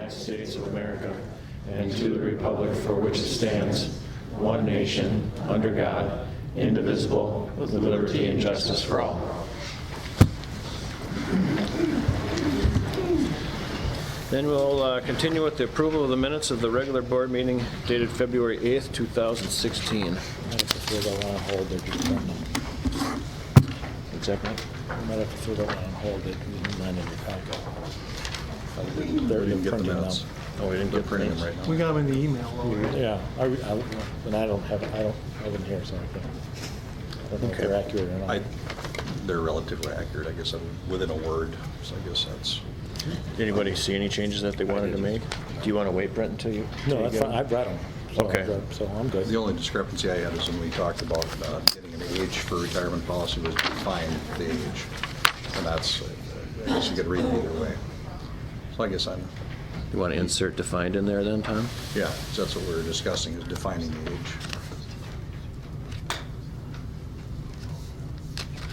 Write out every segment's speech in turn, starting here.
United States of America and to the republic for which it stands, one nation, under God, indivisible, with liberty and justice for all. Then we'll continue with the approval of the minutes of the regular board meeting dated February 8th, 2016. I might have to throw that one on hold. They're just printing them. Exactly. I might have to throw that one on hold. They're not in your packet. They're We didn't get the printing them. minutes. Oh, we didn't They're get printing them prints. right now. We got them in the email already. Yeah, and I don't have them here, so I can't. I don't know if they're accurate or not. They're relatively accurate, I guess, within a word, so I guess that's. Did anybody see any changes that they wanted to make? Do you want to wait, Brent, until you? No, that's fine. I've read them. Okay. So I'm good. The only discrepancy I had is when we talked about getting an age for retirement policy was define the age. And that's, I guess you could read it either way. So I guess You want to insert defined in there then, Tom? yeah, so that's what we were discussing, is defining the age.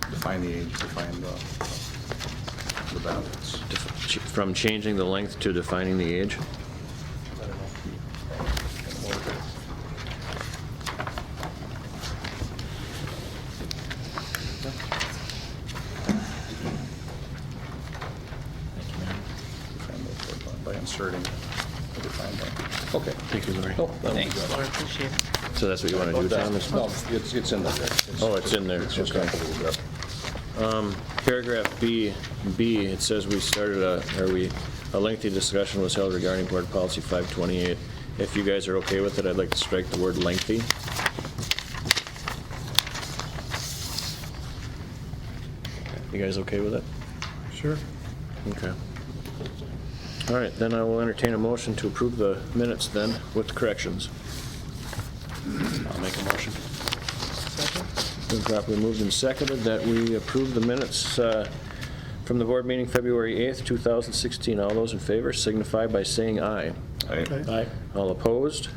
Define the age, define the benefits. From changing the length to defining the age? By inserting the defined benefit. Okay. Thank you, Lori. Oh, thanks. So that's what you want to do, Tom? No, it's in there. Oh, it's in there. It's just Okay. up a little bit. Paragraph B, it says we started a lengthy discussion was held regarding board policy 528. If you guys are okay with it, I'd like to strike the word lengthy. You guys okay with it? Sure. Okay. All right, then I will entertain a motion to approve the minutes then with corrections. I'll make a motion. Been properly moved and seconded that we approve the minutes from the board meeting February 8th, 2016. All those in favor signify by saying aye. Okay. Aye. All opposed?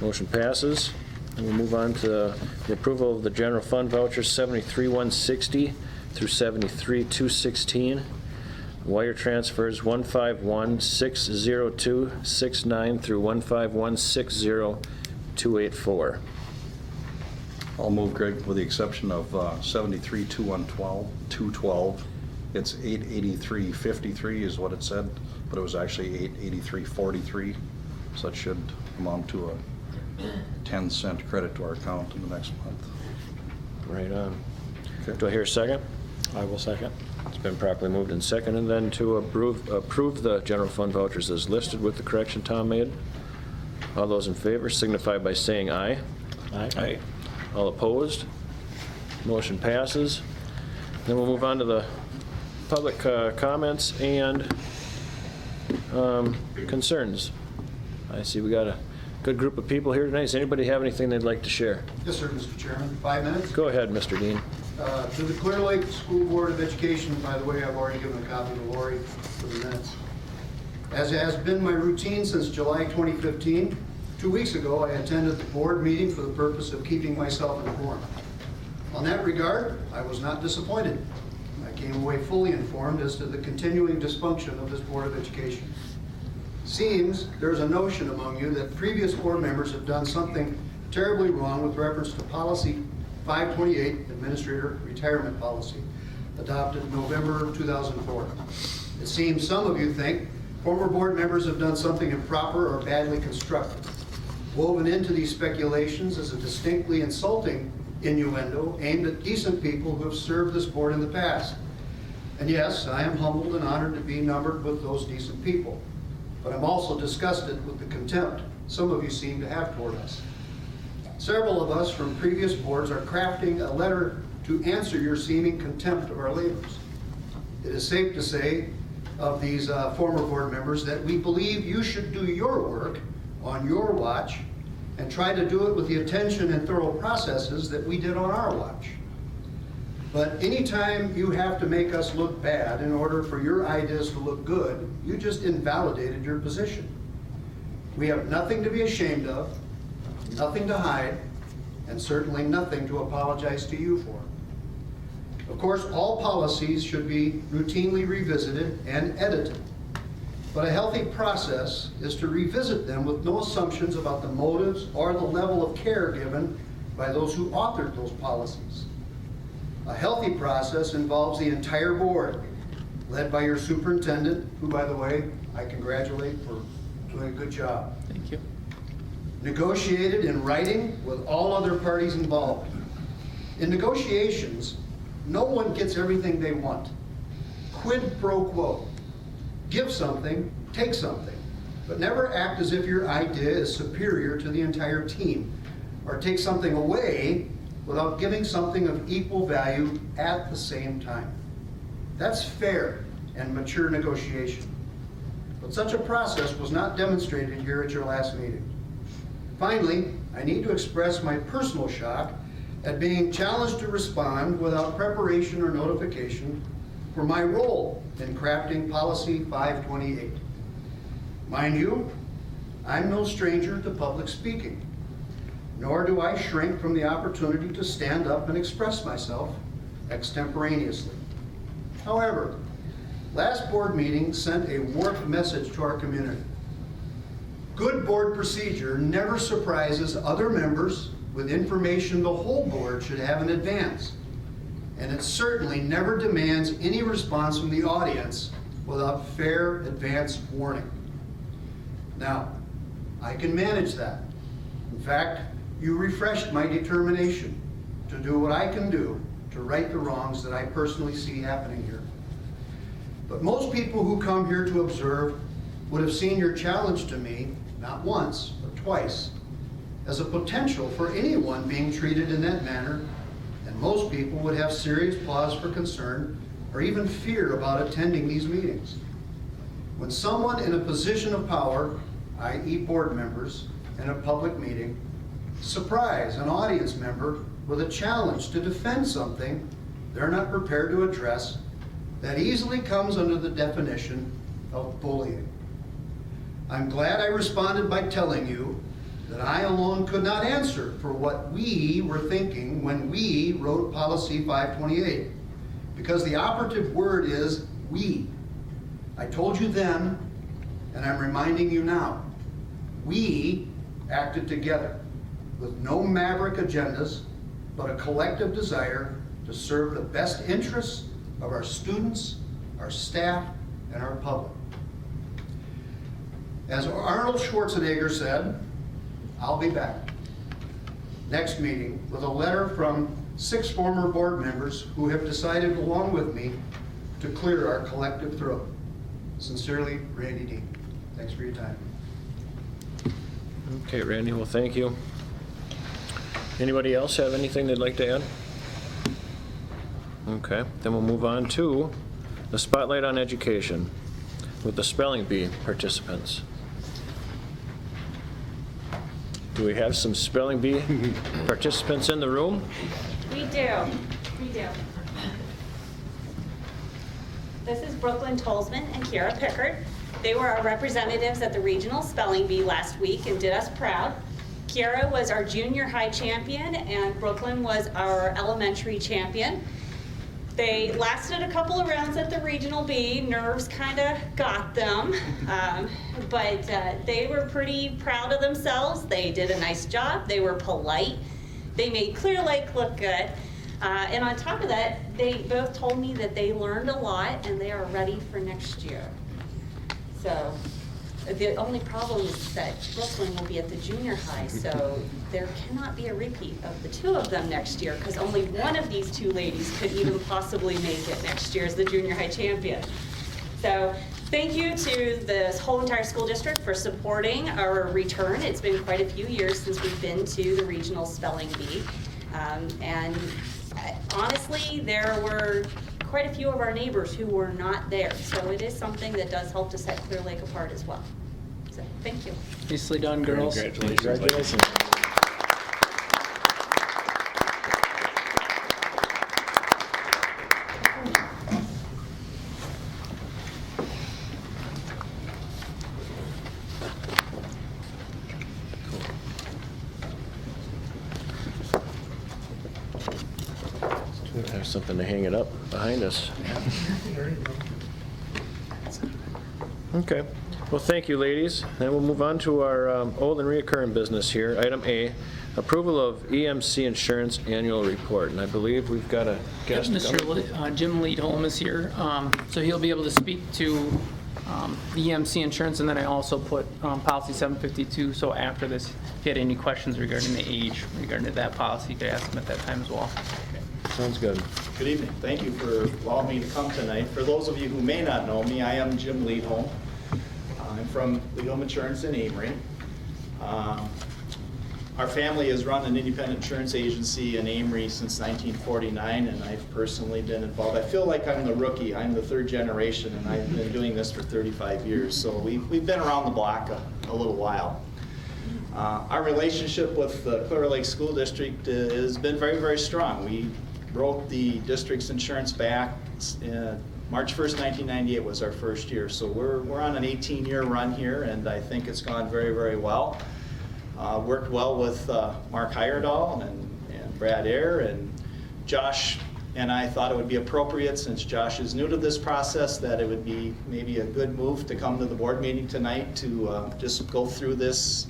Motion passes. And we'll move on to the approval of the general fund vouchers 73-160 through 73-216. Wire transfers 151-60269 through 151-60284. I'll move, Greg, with the exception of 73-212. It's 883.53 is what it said, but it was actually 883.43. So that should amount to a 10-cent credit to our account in the next month. Right on. Okay. Do I hear a second? I will second. It's been properly moved and seconded then to approve the general fund vouchers as listed with the correction Tom made. All those in favor signify by saying aye. Aye. All opposed? Motion passes. Then we'll move on to the public comments and concerns. I see we got a good group of people here tonight. Does anybody have anything they'd like to share? Yes, sir, Mr. Chairman. 5 minutes. Go ahead, Mr. Dean. To the Clear Lake School Board of Education, by the way, I've already given a copy to Lori for the minutes. As has been my routine since July 2015, 2 weeks ago, I attended the board meeting for the purpose of keeping myself informed. On that regard, I was not disappointed. I came away fully informed as to the continuing dysfunction of this Board of Education. Seems there's a notion among you that previous board members have done something terribly wrong with reference to policy 528, Administrator Retirement Policy, adopted November 2004. It seems some of you think former board members have done something improper or badly constructed. Woven into these speculations is a distinctly insulting innuendo aimed at decent people who have served this board in the past. And yes, I am humbled and honored to be numbered with those decent people. But I'm also disgusted with the contempt some of you seem to have toward us. Several of us from previous boards are crafting a letter to answer your seeming contempt of our labors. It is safe to say of these former board members that we believe you should do your work on your watch and try to do it with the attention and thorough processes that we did on our watch. But anytime you have to make us look bad in order for your ideas to look good, you just invalidated your position. We have nothing to be ashamed of, nothing to hide, and certainly nothing to apologize to you for. Of course, all policies should be routinely revisited and edited. But a healthy process is to revisit them with no assumptions about the motives or the level of care given by those who authored those policies. A healthy process involves the entire board, led by your superintendent, who, by the way, I congratulate for doing a good job. Thank you. Negotiated in writing with all other parties involved. In negotiations, no one gets everything they want. Quid pro quo. Give something, take something, but never act as if your idea is superior to the entire team, or take something away without giving something of equal value at the same time. That's fair and mature negotiation. But such a process was not demonstrated here at your last meeting. Finally, I need to express my personal shock at being challenged to respond without preparation or notification for my role in crafting Policy 528. Mind you, I'm no stranger to public speaking, nor do I shrink from the opportunity to stand up and express myself extemporaneously. However, last board meeting sent a warped message to our community. Good board procedure never surprises other members with information the whole board should have in advance. And it certainly never demands any response from the audience without fair advance warning. Now, I can manage that. In fact, you refreshed my determination to do what I can do to right the wrongs that I personally see happening here. But most people who come here to observe would have seen your challenge to me, not once, but twice, as a potential for anyone being treated in that manner, and most people would have serious cause for concern or even fear about attending these meetings. When someone in a position of power, i.e. board members, in a public meeting, surprise an audience member with a challenge to defend something they're not prepared to address, that easily comes under the definition of bullying. I'm glad I responded by telling you that I alone could not answer for what we were thinking when we wrote Policy 528, because the operative word is we. I told you then, and I'm reminding you now, we acted together with no maverick agendas, but a collective desire to serve the best interests of our students, our staff, and our public. As Arnold Schwarzenegger said, I'll be back. Next meeting with a letter from 6 former board members who have decided along with me to clear our collective throat. Sincerely, Randy Dean. Thanks for your time. Okay, Randy, well, thank you. Anybody else have anything they'd like to add? Okay, then we'll move on to the Spotlight on Education with the Spelling Bee participants. Do we have some Spelling Bee participants in the room? We do. We do. This is Brooklyn Tolsman and Kiara Pickard. They were our representatives at the Regional Spelling Bee last week and did us proud. Kiara was our junior high champion and Brooklyn was our elementary champion. They lasted a couple of rounds at the Regional Bee. Nerves kind of got them, but they were pretty proud of themselves. They did a nice job. They were polite. They made Clear Lake look good. And on top of that, they both told me that they learned a lot and they are ready for next year. So the only problem is that Brooklyn will be at the junior high, so there cannot be a repeat of the 2 of them next year because only one of these 2 ladies could even possibly make it next year as the junior high champion. So thank you to this whole entire school district for supporting our return. It's been quite a few years since we've been to the Regional Spelling Bee. And honestly, there were quite a few of our neighbors who were not there. So it is something that does help to set Clear Lake apart as well. So thank you. Nicely done, girls. Congratulations. Have something to hang it up behind us. Okay, Well, thank you, ladies. Then we'll move on to our old and reoccurring business here. Item A, approval of EMC Insurance Annual Report. And I believe we've got a Yep, guest. Jim Leadholm is here, so he'll be able to speak to the EMC insurance, and then I also put policy 752, so after this, if you had any questions regarding the age, regarding to that policy, you could ask him at that time as well. Sounds good. Good evening. Thank you for allowing me to come tonight. For those of you who may not know me, I am Jim Leadholm. I'm from Leadholm Insurance in Amory. Our family has run an independent insurance agency in Amory since 1949, and I've personally been involved. I feel like I'm the rookie. I'm the third generation, and I've been doing this for 35 years. So we've been around the block a little while. Our relationship with the Clear Lake School District has been very, very strong. We wrote the district's insurance back. March 1st, 1998 was our first year. So we're on an 18-year run here, and I think it's gone very, very well. Worked well with Mark Heyerdahl and Brad Ayer, and Josh and I thought it would be appropriate, since Josh is new to this process, that it would be maybe a good move to come to the board meeting tonight to just go through this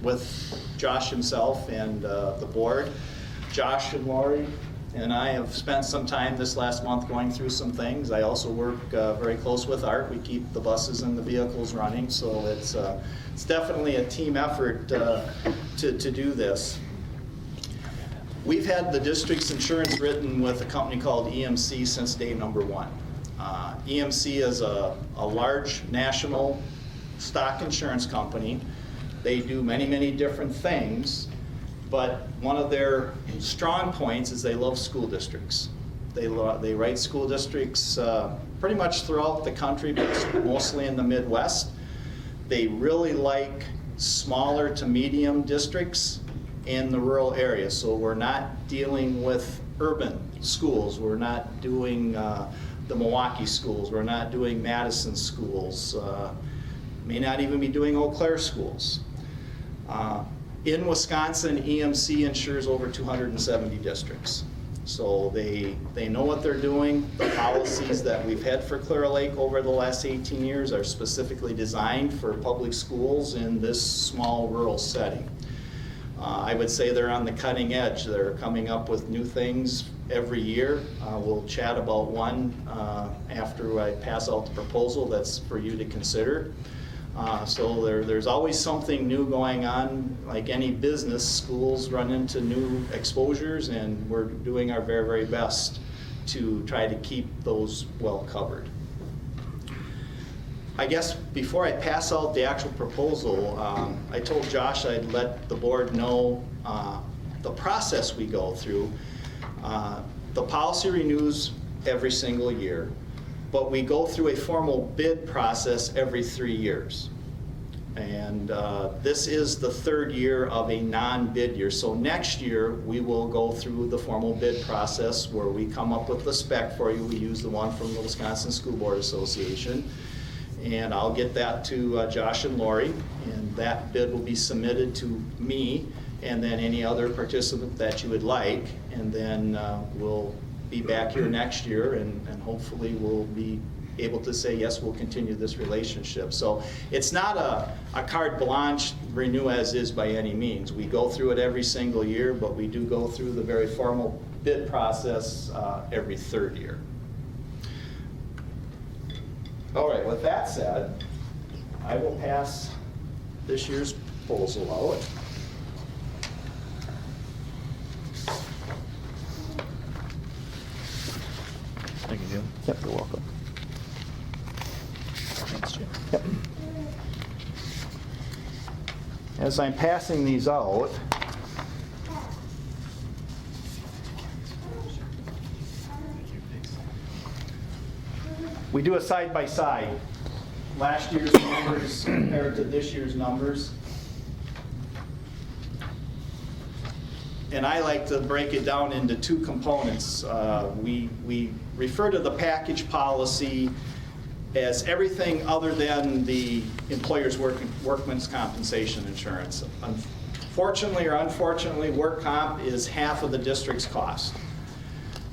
with Josh himself and the board. Josh and Lori and I have spent some time this last month going through some things. I also work very close with Art. We keep the buses and the vehicles running, so it's definitely a team effort to do this. We've had the district's insurance written with a company called EMC since day number one. EMC is a large national stock insurance company. They do many, many different things, but one of their strong points is they love school districts. They write school districts pretty much throughout the country, but mostly in the Midwest. They really like smaller to medium districts in the rural areas. So we're not dealing with urban schools. We're not doing the Milwaukee schools. We're not doing Madison schools. May not even be doing Eau Claire schools. In Wisconsin, EMC insures over 270 districts. So they know what they're doing. The policies that we've had for Clear Lake over the last 18 years are specifically designed for public schools in this small rural setting. I would say they're on the cutting edge. They're coming up with new things every year. We'll chat about one after I pass out the proposal that's for you to consider. So there's always something new going on. Like any business, schools run into new exposures, and we're doing our very, very best to try to keep those well covered. I guess before I pass out the actual proposal, I told Josh I'd let the board know the process we go through. The policy renews every single year, but we go through a formal bid process every 3 years. And this is the third year of a non-bid year. So next year, we will go through the formal bid process where we come up with the spec for you. We use the one from the Wisconsin School Board Association. And I'll get that to Josh and Lori, and that bid will be submitted to me and then any other participant that you would like. And then we'll be back here next year, and hopefully we'll be able to say, yes, we'll continue this relationship. So it's not a carte blanche renew as is by any means. We go through it every single year, but we do go through the very formal bid process every third year. All right, with that said, I will pass this year's proposal out. Thank you, Jim. Yep, you're welcome. Thanks, Jim. Yep. As I'm passing these out, we do a side-by-side. Last year's numbers compared to this year's numbers. And I like to break it down into two components. We refer to the package policy as everything other than the employer's workman's compensation insurance. Unfortunately or unfortunately, work comp is half of the district's cost.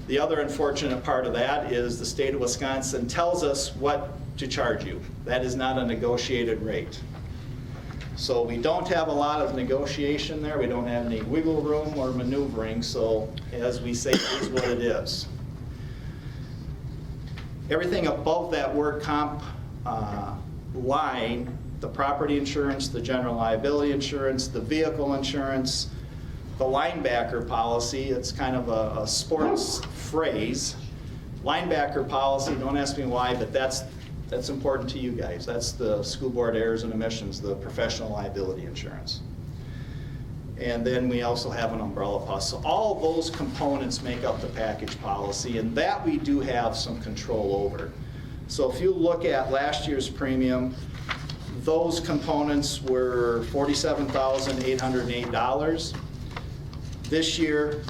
The other unfortunate part of that is the state of Wisconsin tells us what to charge you. That is not a negotiated rate. So we don't have a lot of negotiation there. We don't have any wiggle room or maneuvering. So as we say, it is what it is. Everything above that work comp line, the property insurance, the general liability insurance, the vehicle insurance, the linebacker policy, it's kind of a sports phrase. Linebacker policy, don't ask me why, but that's important to you guys. That's the school board errors and omissions, the professional liability insurance. And then we also have an umbrella policy. So all of those components make up the package policy, and that we do have some control over. So if you look at last year's premium, those components were $47,808. This year,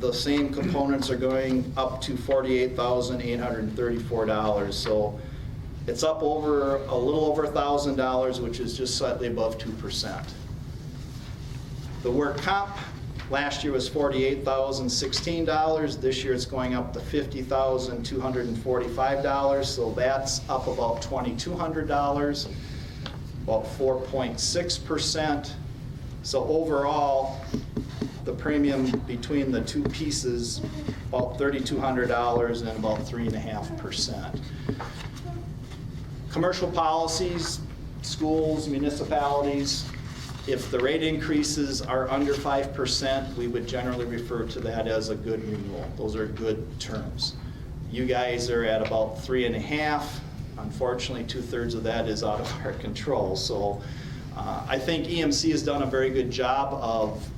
the same components are going up to $48,834. So it's up over a little over $1,000, which is just slightly above 2%. The work comp last year was $48,016. This year it's going up to $50,245. So that's up about $2,200, about 4.6%. So overall, the premium between the two pieces, about $3,200 and about 3.5%. Commercial policies, schools, municipalities, if the rate increases are under 5%, we would generally refer to that as a good renewal. Those are good terms. You guys are at about 3.5. Unfortunately, 2/3 of that is out of our control. So I think EMC has done a very good job of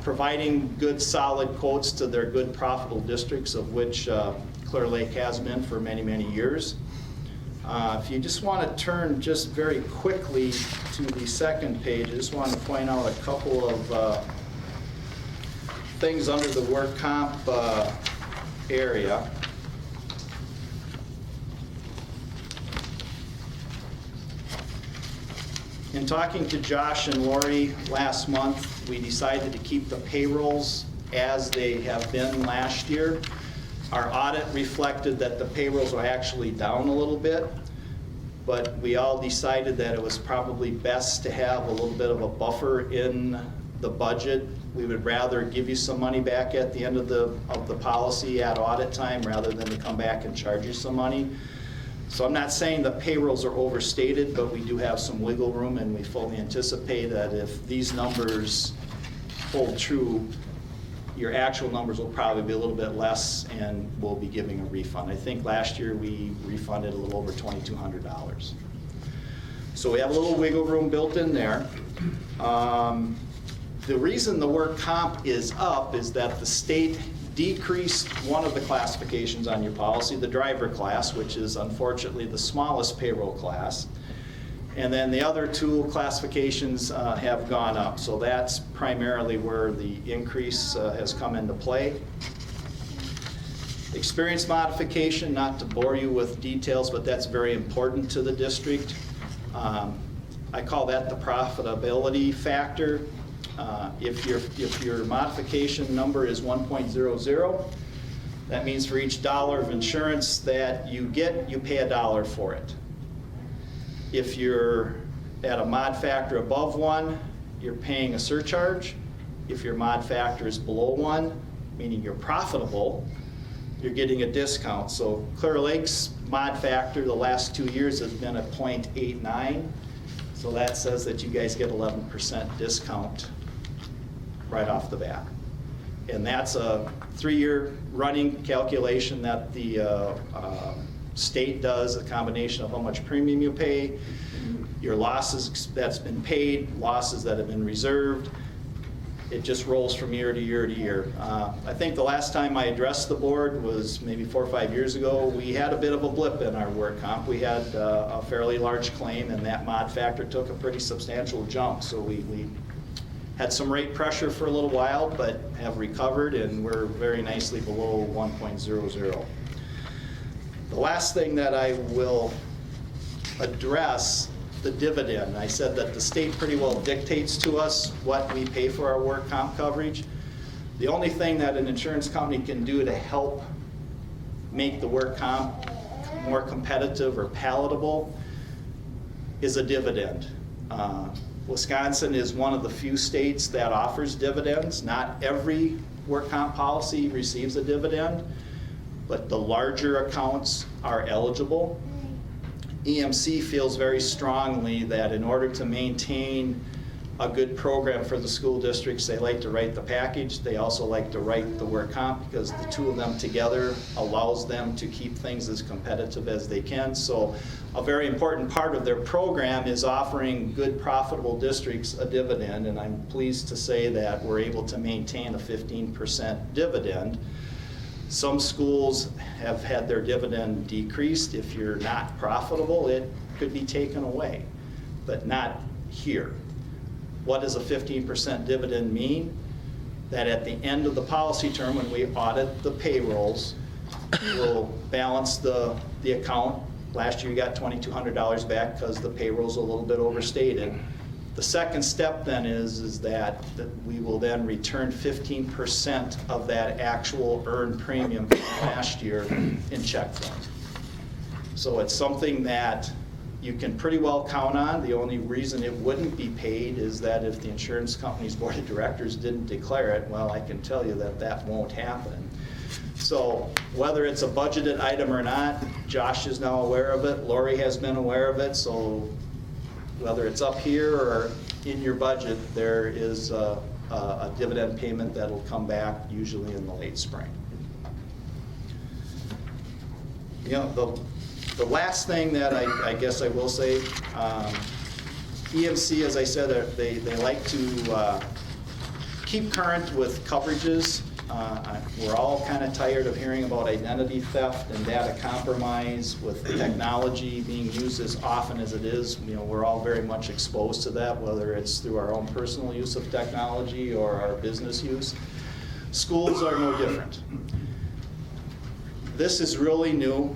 providing good, solid quotes to their good, profitable districts, of which Clear Lake has been for many, many years. If you just want to turn just very quickly to the second page, I just want to point out a couple of things under the work comp area. In talking to Josh and Lori last month, we decided to keep the payrolls as they have been last year. Our audit reflected that the payrolls are actually down a little bit, but we all decided that it was probably best to have a little bit of a buffer in the budget. We would rather give you some money back at the end of the policy at audit time rather than to come back and charge you some money. So I'm not saying the payrolls are overstated, but we do have some wiggle room, and we fully anticipate that if these numbers hold true, your actual numbers will probably be a little bit less, and we'll be giving a refund. I think last year we refunded a little over $2,200. So we have a little wiggle room built in there. The reason the work comp is up is that the state decreased one of the classifications on your policy, the driver class, which is unfortunately the smallest payroll class. And then the other two classifications have gone up. So that's primarily where the increase has come into play. Experience modification, not to bore you with details, but that's very important to the district. I call that the profitability factor. If your modification number is 1.00, that means for each dollar of insurance that you get, you pay $1 for it. If you're at a mod factor above 1, you're paying a surcharge. If your mod factor is below 1, meaning you're profitable, you're getting a discount. So Clear Lake's mod factor the last 2 years has been at 0.89. So that says that you guys get 11% discount right off the bat. And that's a 3-year running calculation that the state does, a combination of how much premium you pay, your losses that's been paid, losses that have been reserved. It just rolls from year to year to year. I think the last time I addressed the board was maybe 4 or 5 years ago. We had a bit of a blip in our work comp. We had a fairly large claim, and that mod factor took a pretty substantial jump. So we had some rate pressure for a little while, but have recovered, and we're very nicely below 1.00. The last thing that I will address, the dividend. I said that the state pretty well dictates to us what we pay for our work comp coverage. The only thing that an insurance company can do to help make the work comp more competitive or palatable is a dividend. Wisconsin is one of the few states that offers dividends. Not every work comp policy receives a dividend, but the larger accounts are eligible. EMC feels very strongly that in order to maintain a good program for the school districts, they like to write the package. They also like to write the work comp because the two of them together allows them to keep things as competitive as they can. So a very important part of their program is offering good, profitable districts a dividend, and I'm pleased to say that we're able to maintain a 15% dividend. Some schools have had their dividend decreased. If you're not profitable, it could be taken away, but not here. What does a 15% dividend mean? That at the end of the policy term, when we audit the payrolls, we'll balance the account. Last year you got $2,200 back because the payroll's a little bit overstated. The second step then is that we will then return 15% of that actual earned premium from last year in check form. So it's something that you can pretty well count on. The only reason it wouldn't be paid is that if the insurance company's board of directors didn't declare it, well, I can tell you that that won't happen. So whether it's a budgeted item or not, Josh is now aware of it, Lori has been aware of it, so whether it's up here or in your budget, there is a dividend payment that'll come back usually in the late spring. You know, the last thing that I guess I will say, EMC, as I said, they like to keep current with coverages. We're all kind of tired of hearing about identity theft and data compromise with technology being used as often as it is. You know, we're all very much exposed to that, whether it's through our own personal use of technology or our business use. Schools are no different. This is really new.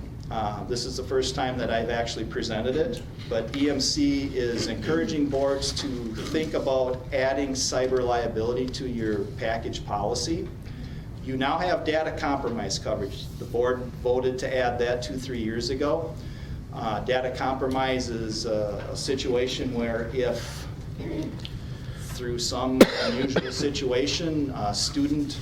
This is the first time that I've actually presented it, but EMC is encouraging boards to think about adding cyber liability to your package policy. You now have data compromise coverage. The board voted to add that 2-3 years ago. Data compromise is a situation where if through some unusual situation, student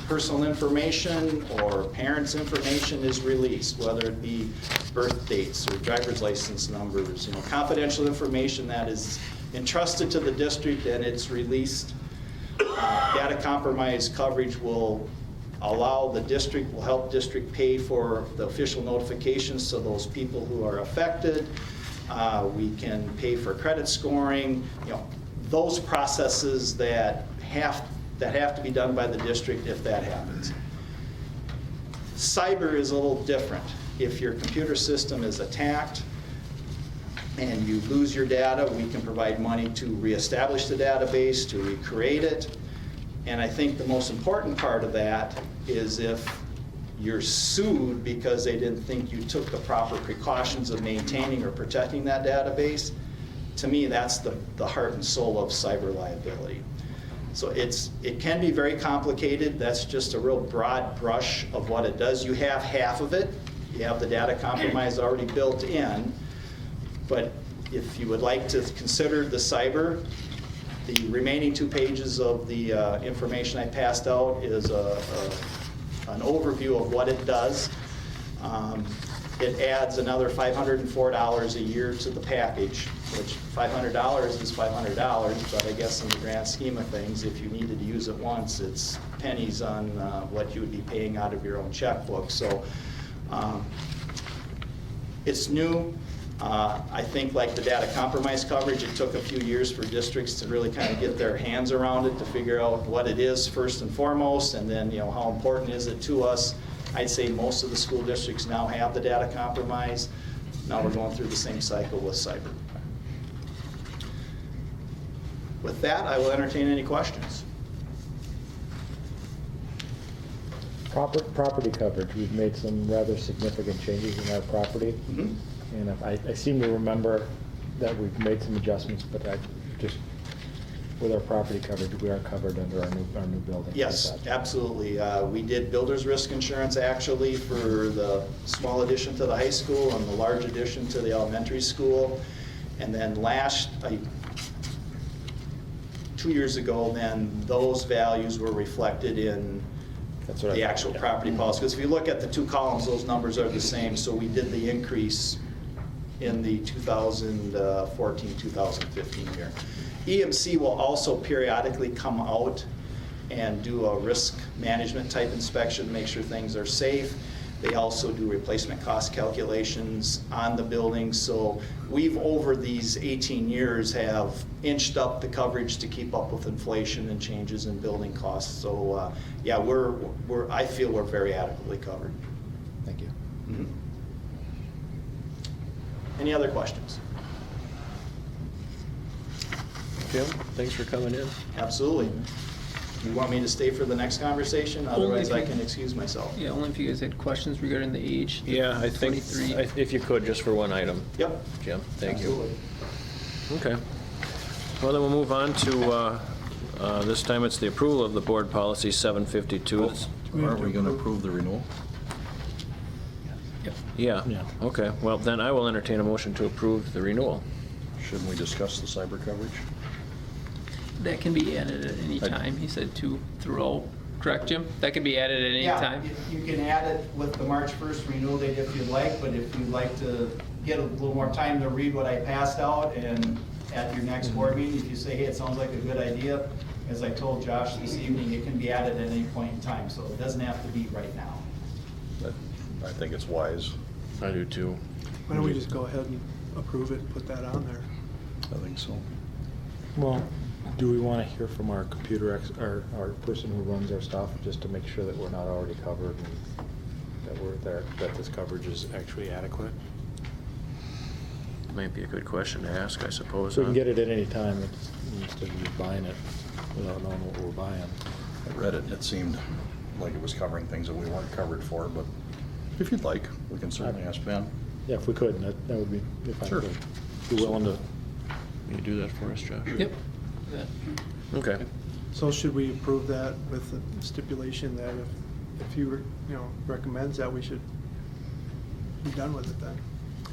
personal information or parents' information is released, whether it be birth dates or driver's license numbers, you know, confidential information that is entrusted to the district and it's released. Data compromise coverage will allow the district, will help district pay for the official notifications to those people who are affected. We can pay for credit scoring, you know, those processes that have to be done by the district if that happens. Cyber is a little different. If your computer system is attacked and you lose your data, we can provide money to reestablish the database, to recreate it. And I think the most important part of that is if you're sued because they didn't think you took the proper precautions of maintaining or protecting that database, to me, that's the heart and soul of cyber liability. So it can be very complicated. That's just a real broad brush of what it does. You have half of it. You have the data compromise already built in. But if you would like to consider the cyber, the remaining 2 pages of the information I passed out is an overview of what it does. It adds another $504 a year to the package, which $500 is $500, but I guess in the grand scheme of things, if you needed to use it once, it's pennies on what you would be paying out of your own checkbook. So it's new. I think like the data compromise coverage, it took a few years for districts to really kind of get their hands around it, to figure out what it is first and foremost, and then, you know, how important is it to us. I'd say most of the school districts now have the data compromise. Now we're going through the same cycle with cyber. With that, I will entertain any questions. Property coverage, we've made some rather significant changes in our property. Mhm. And I seem to remember that we've made some adjustments, but I just with our property coverage, we are covered under our new building. Yes, Is that- absolutely. We did builder's risk insurance actually for the small addition to the high school and the large addition to the elementary school. And then 2 years ago, then those values were reflected in That's what I the thought, actual yeah. property policy. Because if you look at the two columns, those numbers are the same. So we did the increase in the 2014-2015 year. EMC will also periodically come out and do a risk management type inspection to make sure things are safe. They also do replacement cost calculations on the building. So we've, over these 18 years, have inched up the coverage to keep up with inflation and changes in building costs. So yeah, I feel we're very adequately covered. Thank you. Mhm. Any other questions? Jim, thanks for coming in. Absolutely. You want me to stay for the next conversation? Otherwise, I can excuse myself. Yeah, only if you guys had questions regarding the age. the Yeah, I think, 23. if you could, just for one item, Yep. Jim, thank you. Absolutely. Okay. Well, then we'll move on to, this time it's the approval of the board policy 752. Aren't we going to approve the renewal? Yep. Yeah, Yeah. okay. Well, then I will entertain a motion to approve the renewal. Shouldn't we discuss the cyber coverage? That can be added at any time. He said to throughout, correct, Jim? That can be added at any time? You can add it with the March 1st renewal date if you'd like, but if you'd like to get a little more time to read what I passed out, and at your next board meeting, if you say, hey, it sounds like a good idea, as I told Josh this evening, it can be added at any point in time, so it doesn't have to be right now. I think it's wise. I do too. Why don't we just go ahead and approve it and put that on there? I think so. Well, do we want to hear from our our person who runs our stuff, just to make sure that we're not already covered and that we're there, that this coverage is actually adequate? Might be a good question to ask, I suppose. So we can huh? get it at any time, instead of just buying it without knowing what we're buying. I read it, and it seemed like it was covering things that we weren't covered for, but if you'd like, we can certainly ask Ben. Yeah, if we could, that would be, if I Sure. could. Be willing to. Will you do that for us, Josh? Yep. That- Okay. So should we approve that with the stipulation that if you, recommends that we should be done with it then?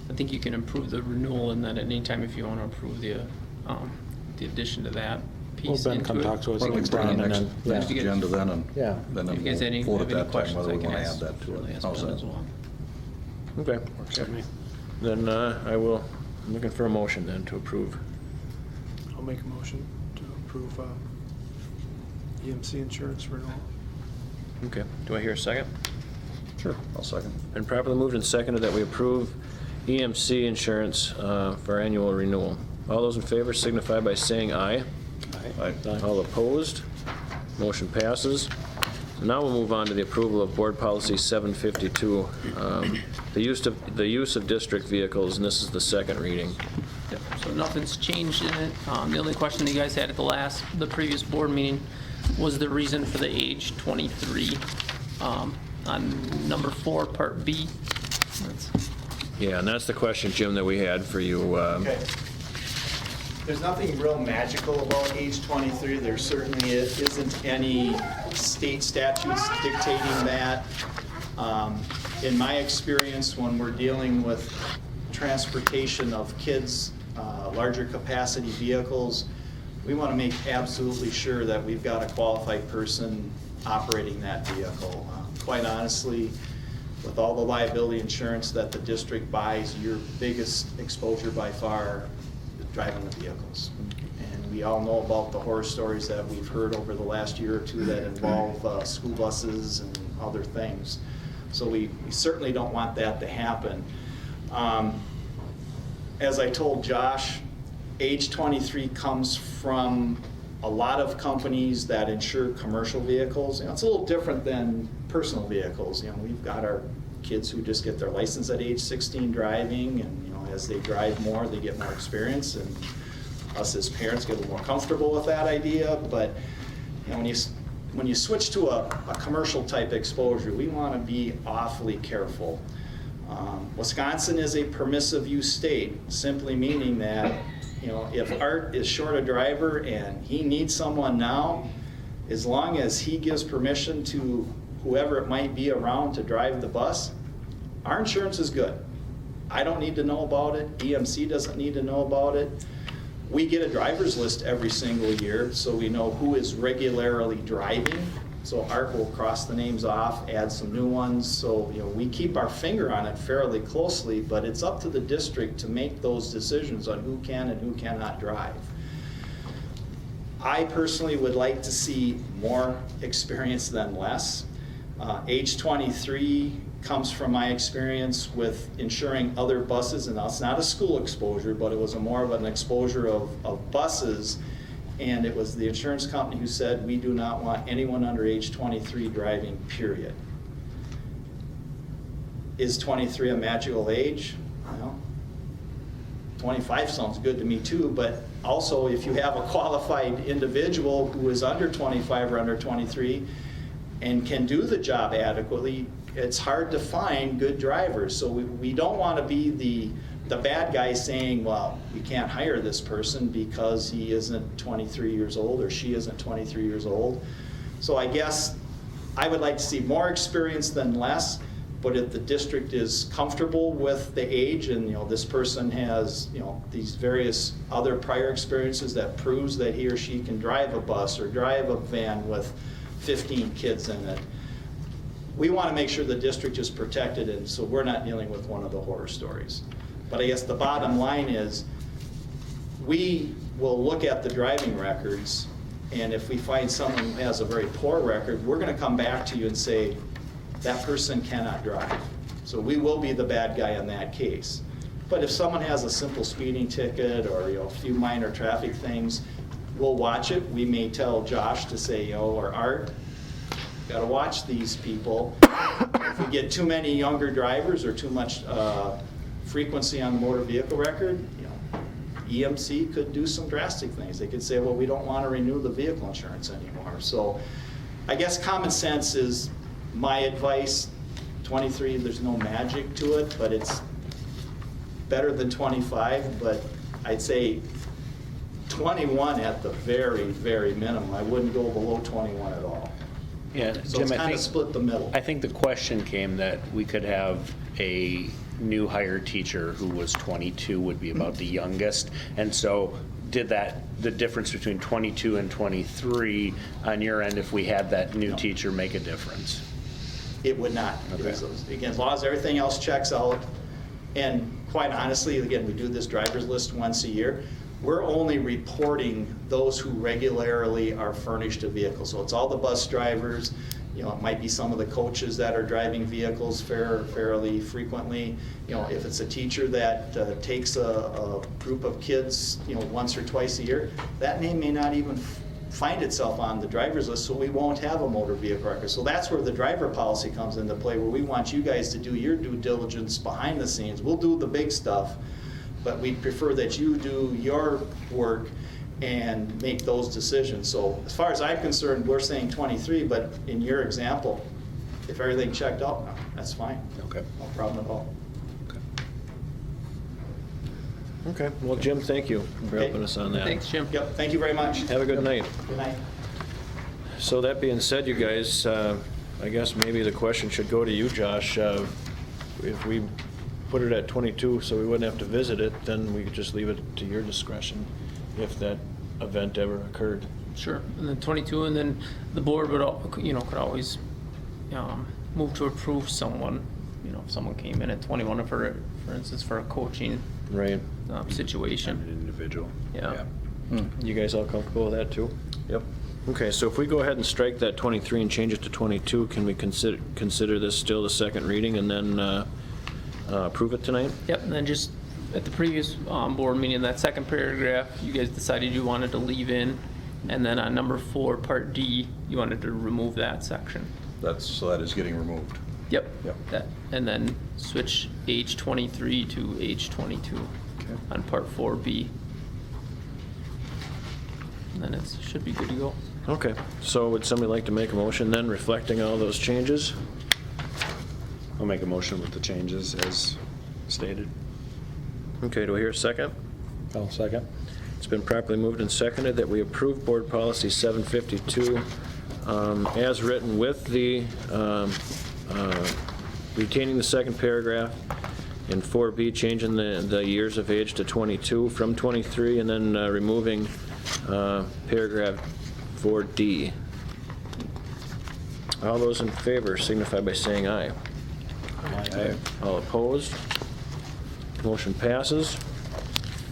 I think you can approve the renewal, and then at any time if you want to approve the addition to that Well, piece Ben into come it. talk to us. Why don't we Next put it on time the and next then- next yeah. agenda then, and Yeah. then If you guys we'll have vote at any that time questions, whether I we can want to ask. add that to certainly it. ask How's Ben that? as well. Okay. Then I'm looking for a motion then to approve. I'll make a motion to approve EMC insurance renewal. Okay. Do I hear a second? Sure, I'll second. Been properly moved and seconded that we approve EMC insurance for annual renewal. All those in favor signify by saying aye. Aye. All opposed? Motion passes. Now we'll move on to the approval of Board Policy 752, the use of district vehicles, and this is the second reading. Yep, so nothing's changed in it. The only question you guys had at the previous board meeting was the reason for the age 23 on number 4, Part B. That's- Yeah, and that's the question, Jim, that we had for you. Okay. There's nothing real magical about age 23. There certainly isn't any state statutes dictating that. In my experience, when we're dealing with transportation of kids, larger capacity vehicles, we want to make absolutely sure that we've got a qualified person operating that vehicle. Quite honestly, with all the liability insurance that the district buys, your biggest exposure by far is driving the vehicles. And we all know about the horror stories that we've heard over the last year or two that involve school buses and other things. So we certainly don't want that to happen. As I told Josh, age 23 comes from a lot of companies that insure commercial vehicles. It's a little different than personal vehicles. We've got our kids who just get their license at age 16 driving, and as they drive more, they get more experience, and us as parents get a little more comfortable with that idea. But when you switch to a commercial type exposure, we want to be awfully careful. Wisconsin is a permissive use state, simply meaning that You know, if Art is short a driver and he needs someone now, as long as he gives permission to whoever it might be around to drive the bus, our insurance is good. I don't need to know about it. EMC doesn't need to know about it. We get a driver's list every single year, so we know who is regularly driving. So Art will cross the names off, add some new ones. So, you know, we keep our finger on it fairly closely, but it's up to the district to make those decisions on who can and who cannot drive. I personally would like to see more experience than less. Age 23 comes from my experience with insuring other buses, and it's not a school exposure, but it was more of an exposure of buses. And it was the insurance company who said, we do not want anyone under age 23 driving, period. Is 23 a magical age? Well, 25 sounds good to me too, but also if you have a qualified individual who is under 25 or under 23 and can do the job adequately, it's hard to find good drivers. So we don't want to be the bad guy saying, well, we can't hire this person because he isn't 23 years old or she isn't 23 years old. So I guess I would like to see more experience than less, but if the district is comfortable with the age and, you know, this person has, you know, these various other prior experiences that proves that he or she can drive a bus or drive a van with 15 kids in it, we want to make sure the district is protected, and so we're not dealing with one of the horror stories. But I guess the bottom line is, we will look at the driving records, and if we find someone who has a very poor record, we're going to come back to you and say, that person cannot drive. So we will be the bad guy in that case. But if someone has a simple speeding ticket or, you know, a few minor traffic things, we'll watch it. We may tell Josh to say, you know, or Art, got to watch these people. If we get too many younger drivers or too much frequency on the motor vehicle record, you know, EMC could do some drastic things. They could say, well, we don't want to renew the vehicle insurance anymore. So I guess common sense is my advice. 23, there's no magic to it, but it's better than 25, but I'd say 21 at the very, very minimum. I wouldn't go below 21 at all. Yeah, So Jim, it's I kind of think, split the middle. I think the question came that we could have a new hired teacher who was 22 would be about the youngest. And so did the difference between 22 and 23 on your end, if we had that new No. teacher, make a difference? It would not. Okay. Again, as long as everything else checks out, and quite honestly, again, we do this driver's list once a year, we're only reporting those who regularly are furnished a vehicle. So it's all the bus drivers, you know, it might be some of the coaches that are driving vehicles fairly frequently. You know, if it's a teacher that takes a group of kids, you know, once or twice a year, that name may not even find itself on the driver's list, so we won't have a motor vehicle record. So that's where the driver policy comes into play, where we want you guys to do your due diligence behind the scenes. We'll do the big stuff, but we prefer that you do your work and make those decisions. So as far as I'm concerned, we're saying 23, but in your example, if everything checked out, that's fine. Okay. No problem at all. Okay, well, Jim, thank you for Okay. helping us on that. Thanks, Jim. Yep, thank you very much. Have a good night. Good night. So that being said, you guys, I guess maybe the question should go to you, Josh. If we put it at 22 so we wouldn't have to visit it, then we could just leave it to your discretion if that event ever occurred. Sure, and then 22, and then the board would, you know, could always move to approve someone, you know, if someone came in at 21, for instance, for a coaching Right. situation. An individual. Yeah. You guys all comfortable with that, too? Yep. Okay, so if we go ahead and strike that 23 and change it to 22, can we consider this still the second reading and then approve it tonight? Yep, and then just at the previous board meeting, that second paragraph, you guys decided you wanted to leave in, and then on number 4, part D, you wanted to remove that section. So that is getting removed. Yep. Yep. That, and then switch age 23 to age 22 Okay. on part 4B. And then it should be good to go. Okay, so would somebody like to make a motion then reflecting all those changes? I'll make a motion with the changes as stated. Okay, do I hear a second? I'll second. It's been properly moved and seconded that we approve Board Policy 752 as written with the retaining the second paragraph, in 4B changing the years of age to 22 from 23, and then removing paragraph 4D. All those in favor signify by saying aye. Aye. All opposed? Motion passes.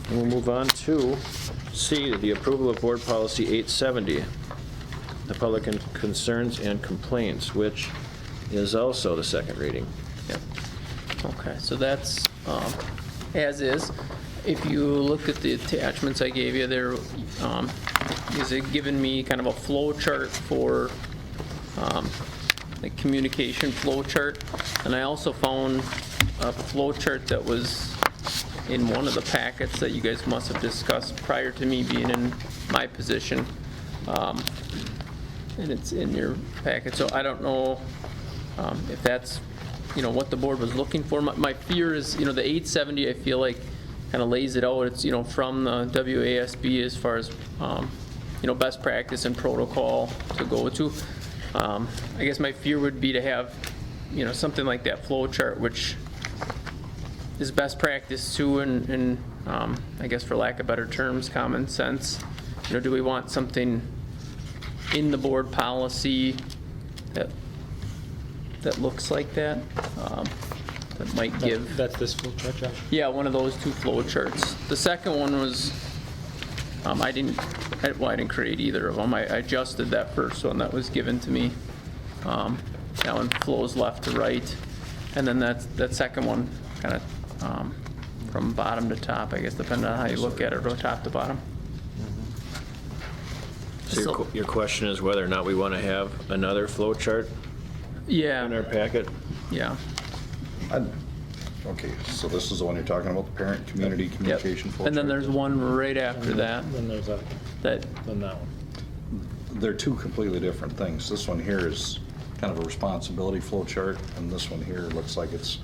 And we'll move on to C, the approval of Board Policy 870, the public concerns and complaints, which is also the second reading. Yep. Okay, so that's as is. If you look at the attachments I gave you, there is it given me kind of a flow chart for the communication flow chart, and I also found a flow chart that was in one of the packets that you guys must have discussed prior to me being in my position, and it's in your packet. So I don't know if that's, you know, what the board was looking for. My fear is, you know, the 870, I feel like kind of lays it out. It's, you know, from the WASB as far as, you know, best practice and protocol to go to. I guess my fear would be to have, you know, something like that flow chart, which is best practice too, and I guess for lack of better terms, common sense. You know, do we want something in the board policy that looks like that? That might give. That's this full chart, Josh? Yeah, one of those two flow charts. The second one was, I didn't create either of them. I adjusted that first one that was given to me. That one flows left to right, and then that second one kind of from bottom to top, I guess, depending on how you look at it, or top to bottom. So your question is whether or not we want to have another flow chart in our Yeah, packet? yeah. Okay, so this is the one you're talking about, the parent community Yep. communication flow And then chart? there's one right after that, Then there's a, that, then that one. They're two completely different things. This one here is kind of a responsibility flow chart, and this one here looks like it's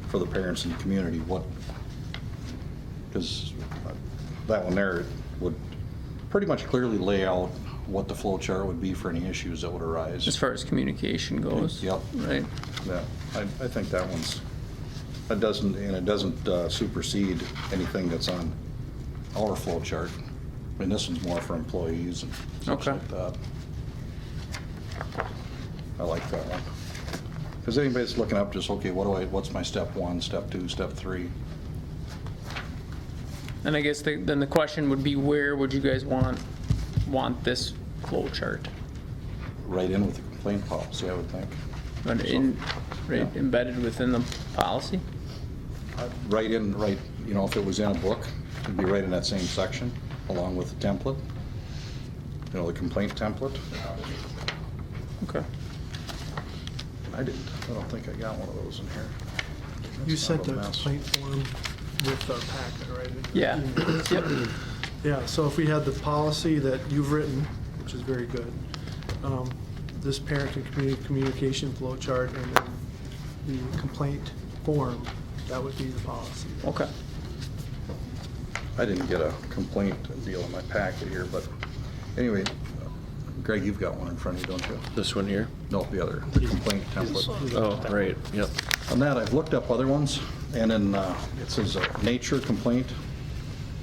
for the parents and the community. What, because that one there would pretty much clearly lay out what the flow chart would be for any issues that would arise. as far as communication goes. Yep. Right? Yeah, I think that one's, it doesn't supersede anything that's on our flow chart. I mean, this one's more for employees and such Okay. like that. I like that one. Because anybody's looking up just, okay, what's my step 1, step 2, step 3? And I guess then the question would be, where would you guys want this flow chart? Right in with the complaint policy, I would think. Right Yeah. embedded within the policy? Right, you know, if it was in a book, it'd be right in that same section, along with the template. You know, the complaint template. Okay. I don't think I got one of those in here. You That's sent not a a mess. complaint form with our packet, right? Yeah. Yep. Yeah, so if we had the policy that you've written, which is very good, this parent and community communication flow chart, and then the complaint form, that would be the policy. Okay. I didn't get a complaint deal in my packet here, but anyway, Greg, you've got one in front of you, don't you? This one here? No, the other, the complaint template. Oh, right, yep. On that, I've looked up other ones, and then it says nature complaint.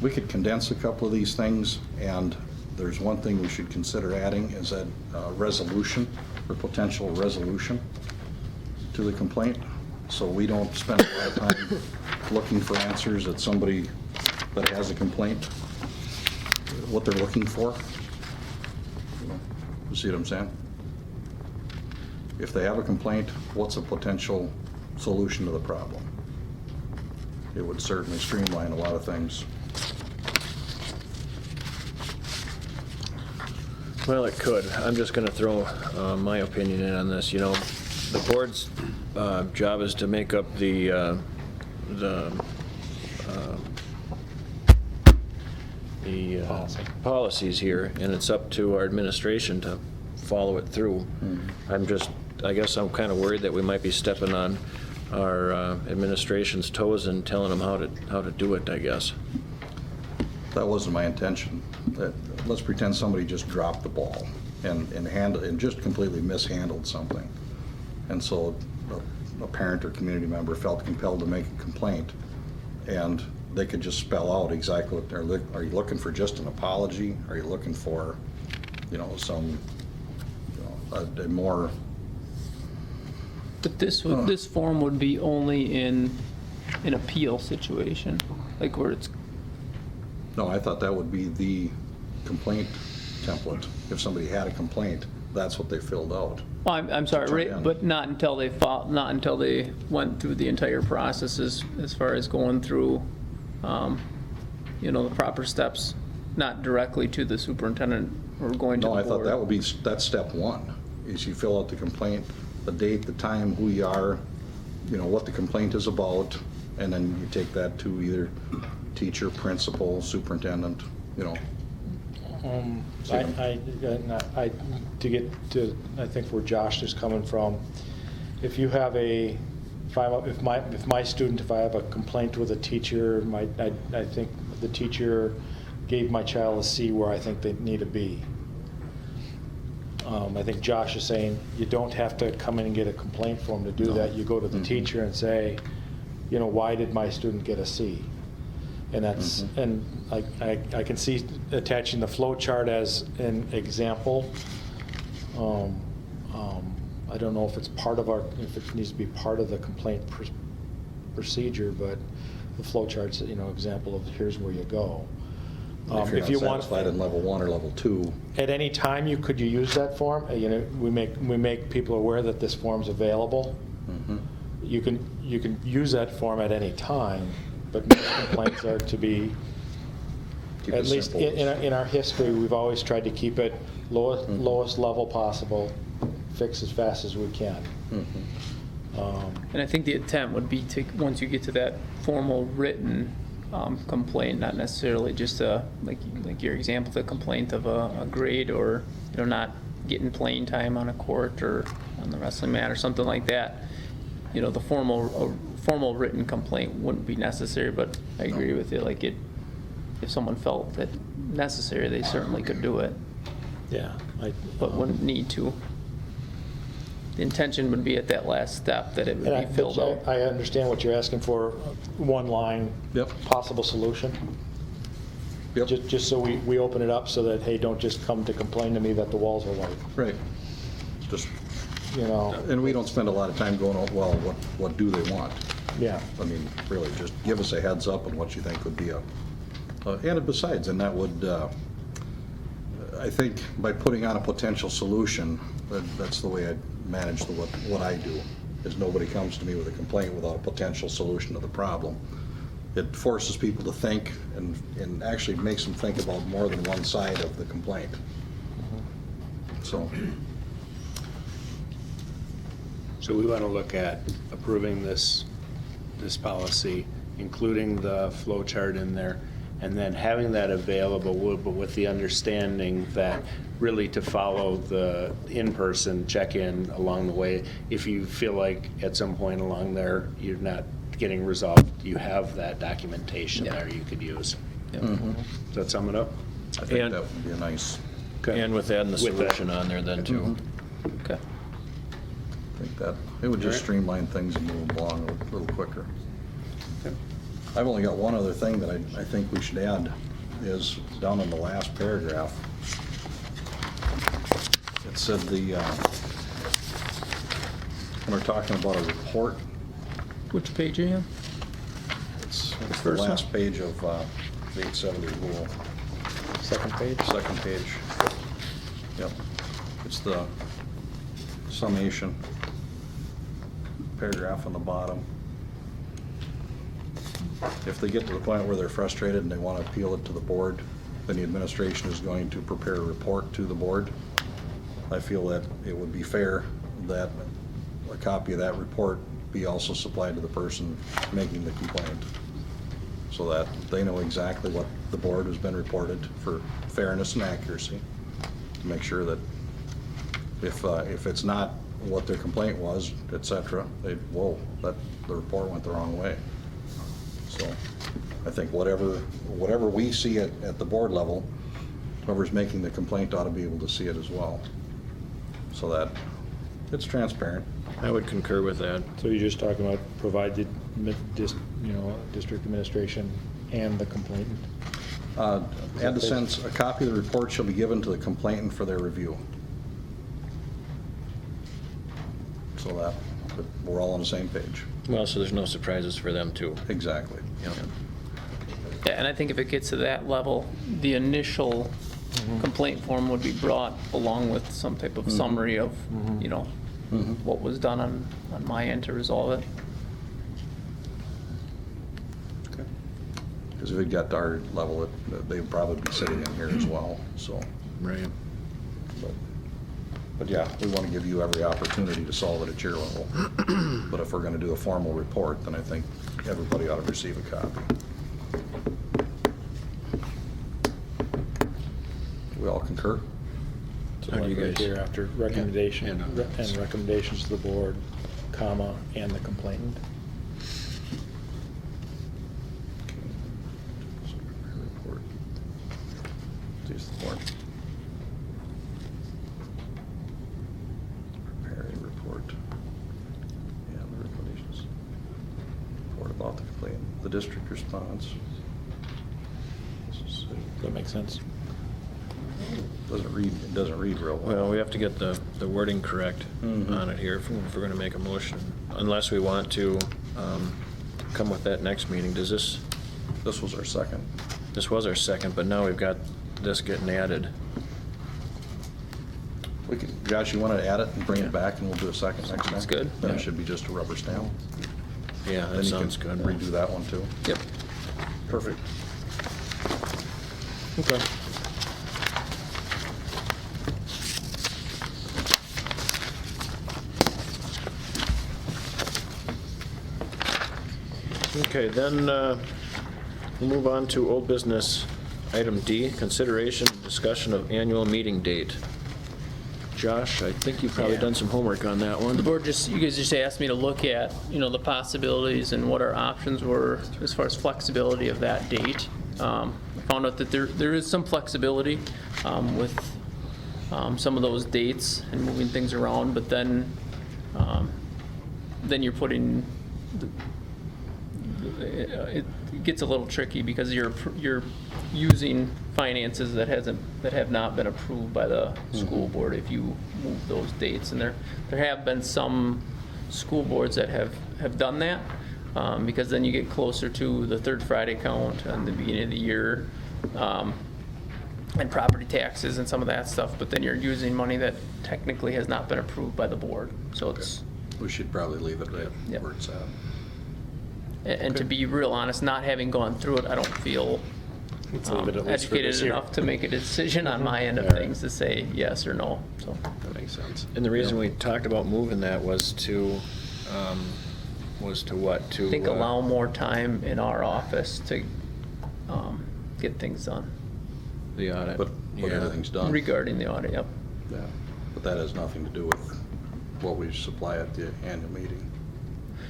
We could condense a couple of these things, and there's one thing we should consider adding, is that resolution, or potential resolution to the complaint. So we don't spend a lot of time looking for answers at somebody that has a complaint, what they're looking for. You see what I'm saying? If they have a complaint, what's a potential solution to the problem? It would certainly streamline a lot of things. Well, it could. I'm just going to throw my opinion in on this. You know, the board's job is to make up the policies here, and it's up to our administration to follow it through. I guess I'm kind of worried that we might be stepping on our administration's toes and telling them how to do it, I guess. That wasn't my intention. Let's pretend somebody just dropped the ball and just completely mishandled something. And so a parent or community member felt compelled to make a complaint, and they could just spell out exactly what are you looking for, just an apology? Are you looking for, some, a more, But this form would be only in an appeal situation, like where it's, no, I thought that would be the complaint template. If somebody had a complaint, that's what they filled out. oh, I'm sorry, Turn right, in. but not until they went through the entire process as far as going through, the proper steps, not directly to the superintendent or going to the No, board. I thought that's step one, is you fill out the complaint, the date, the time, who you are, what the complaint is about, and then you take that to either teacher, principal, superintendent, To get to, I think where Josh is coming from, if you have if my student, if I have a complaint with a teacher, I think the teacher gave my child a C where I think they need a B. I think Josh is saying you don't have to come in and get a complaint form to do that. You go to the teacher and say, why did my student get a C? And that's, and I can see attaching the flow chart as an example. I don't know if it's if it needs to be part of the complaint procedure, but the flow chart's, example of here's where you go. if you're not satisfied in level 1 or level 2. At any time, you use that form. We make people aware that this form's available. You can use that form at any time, but most complaints are to be, Keep it at least simple. in our history, we've always tried to keep it lowest level possible, fix as fast as we can. And I think the intent would be to, once you get to that formal written complaint, not necessarily just like your example, the complaint of a grade or, not getting playing time on a court or on the wrestling mat or something like that. The formal written complaint wouldn't be necessary, but I agree with you, like if someone felt that necessary, they certainly could do it, Yeah. but wouldn't need to. The intention would be at that last step that it would be filled out. I understand what you're asking for, one line, Yep. possible solution. Yep. Just so we open it up so that, hey, don't just come to complain to me that the walls are white, Right. Just, you know? and we don't spend a lot of time going, oh, well, what do they want? Yeah. I mean, really, just give us a heads up on what you think would be and besides, and that would, I think by putting on a potential solution, that's the way I manage what I do, is nobody comes to me with a complaint without a potential solution to the problem. It forces people to think and actually makes them think about more than one side of the complaint. So, So we want to look at approving this policy, including the flow chart in there, and then having that available, but with the understanding that really to follow the in-person check-in along the way. If you feel like at some point along there you're not getting resolved, you have that documentation there you could use. Does that sum it up? I think And- that would be a nice, And with adding the With that. solution on there then too. Okay. I think that, it would just Alright. streamline things and move them along a little quicker. I've only got one other thing that I think we should add, is down in the last paragraph. It said when we're talking about a report, Which page are you on? it's the first one? last page of the 870 rule, Second page? second page. Yep, it's the summation, paragraph on the bottom. If they get to the point where they're frustrated and they want to appeal it to the board, then the administration is going to prepare a report to the board. I feel that it would be fair that a copy of that report be also supplied to the person making the complaint, so that they know exactly what the board has been reported for fairness and accuracy, to make sure that if it's not what their complaint was, et cetera, the report went the wrong way. So I think whatever we see at the board level, whoever's making the complaint ought to be able to see it as well, so that it's transparent. I would concur with that. So you're just talking about provided, district administration and the complainant? Add the sentence, a copy of the report shall be given to the complainant for their review. So that we're all on the same page. Well, so there's no surprises for them too. Exactly. Yeah. Yeah, and I think if it gets to that level, the initial complaint form would be brought along with some type of summary of, what was done on my end to resolve it. Because if it got to our level, they'd probably be sitting in here as well, so. Right. But yeah, we want to give you every opportunity to solve it at your level. But if we're going to do a formal report, then I think everybody ought to receive a copy. We all concur? So How do you like right guys- here after recommendation, Yeah. and recommendations to the board, comma, and the complainant. Report. Please, the board. Prepare a report. And the recommendations. Report about the complaint. The district response. Does that make sense? It doesn't read real well. Well, we have to get the wording correct on it here if we're going to make a motion, unless we want to come with that next meeting. Does this This was our second. was our second, but now we've got this getting added. We can, Josh, you want to add it and bring it back and we'll do a second next time? That's good. Then Yeah. it should be just a rubber stamp. Yeah, Then that you sounds can good. redo that one too. Yep. Perfect. Okay. Okay, then we'll move on to old business, item D, consideration and discussion of annual meeting date. Josh, I think you've probably Yeah. done some homework on that The one. board you guys just asked me to look at, the possibilities and what our options were as far as flexibility of that date. I found out that there is some flexibility with some of those dates and moving things around, but then you're putting, it gets a little tricky because you're using finances that have not been approved by the school board if you move those dates. And there have been some school boards that have done that, because then you get closer to the third Friday count and the beginning of the year, and property taxes and some of that stuff, but then you're using money that technically has not been approved by the board. So it's, We should probably leave it right Yep. where it's at. and to be real honest, not having gone through it, I don't feel Let's leave it at least for educated this year. enough to make a decision on my end of Alright. things to say yes or no, so. That makes sense. And the reason we talked about moving that was to what? To I think allow more time in our office to get things done the audit. But Yeah. everything's done. regarding the audit, yep. Yeah, but that has nothing to do with what we supply at the annual meeting.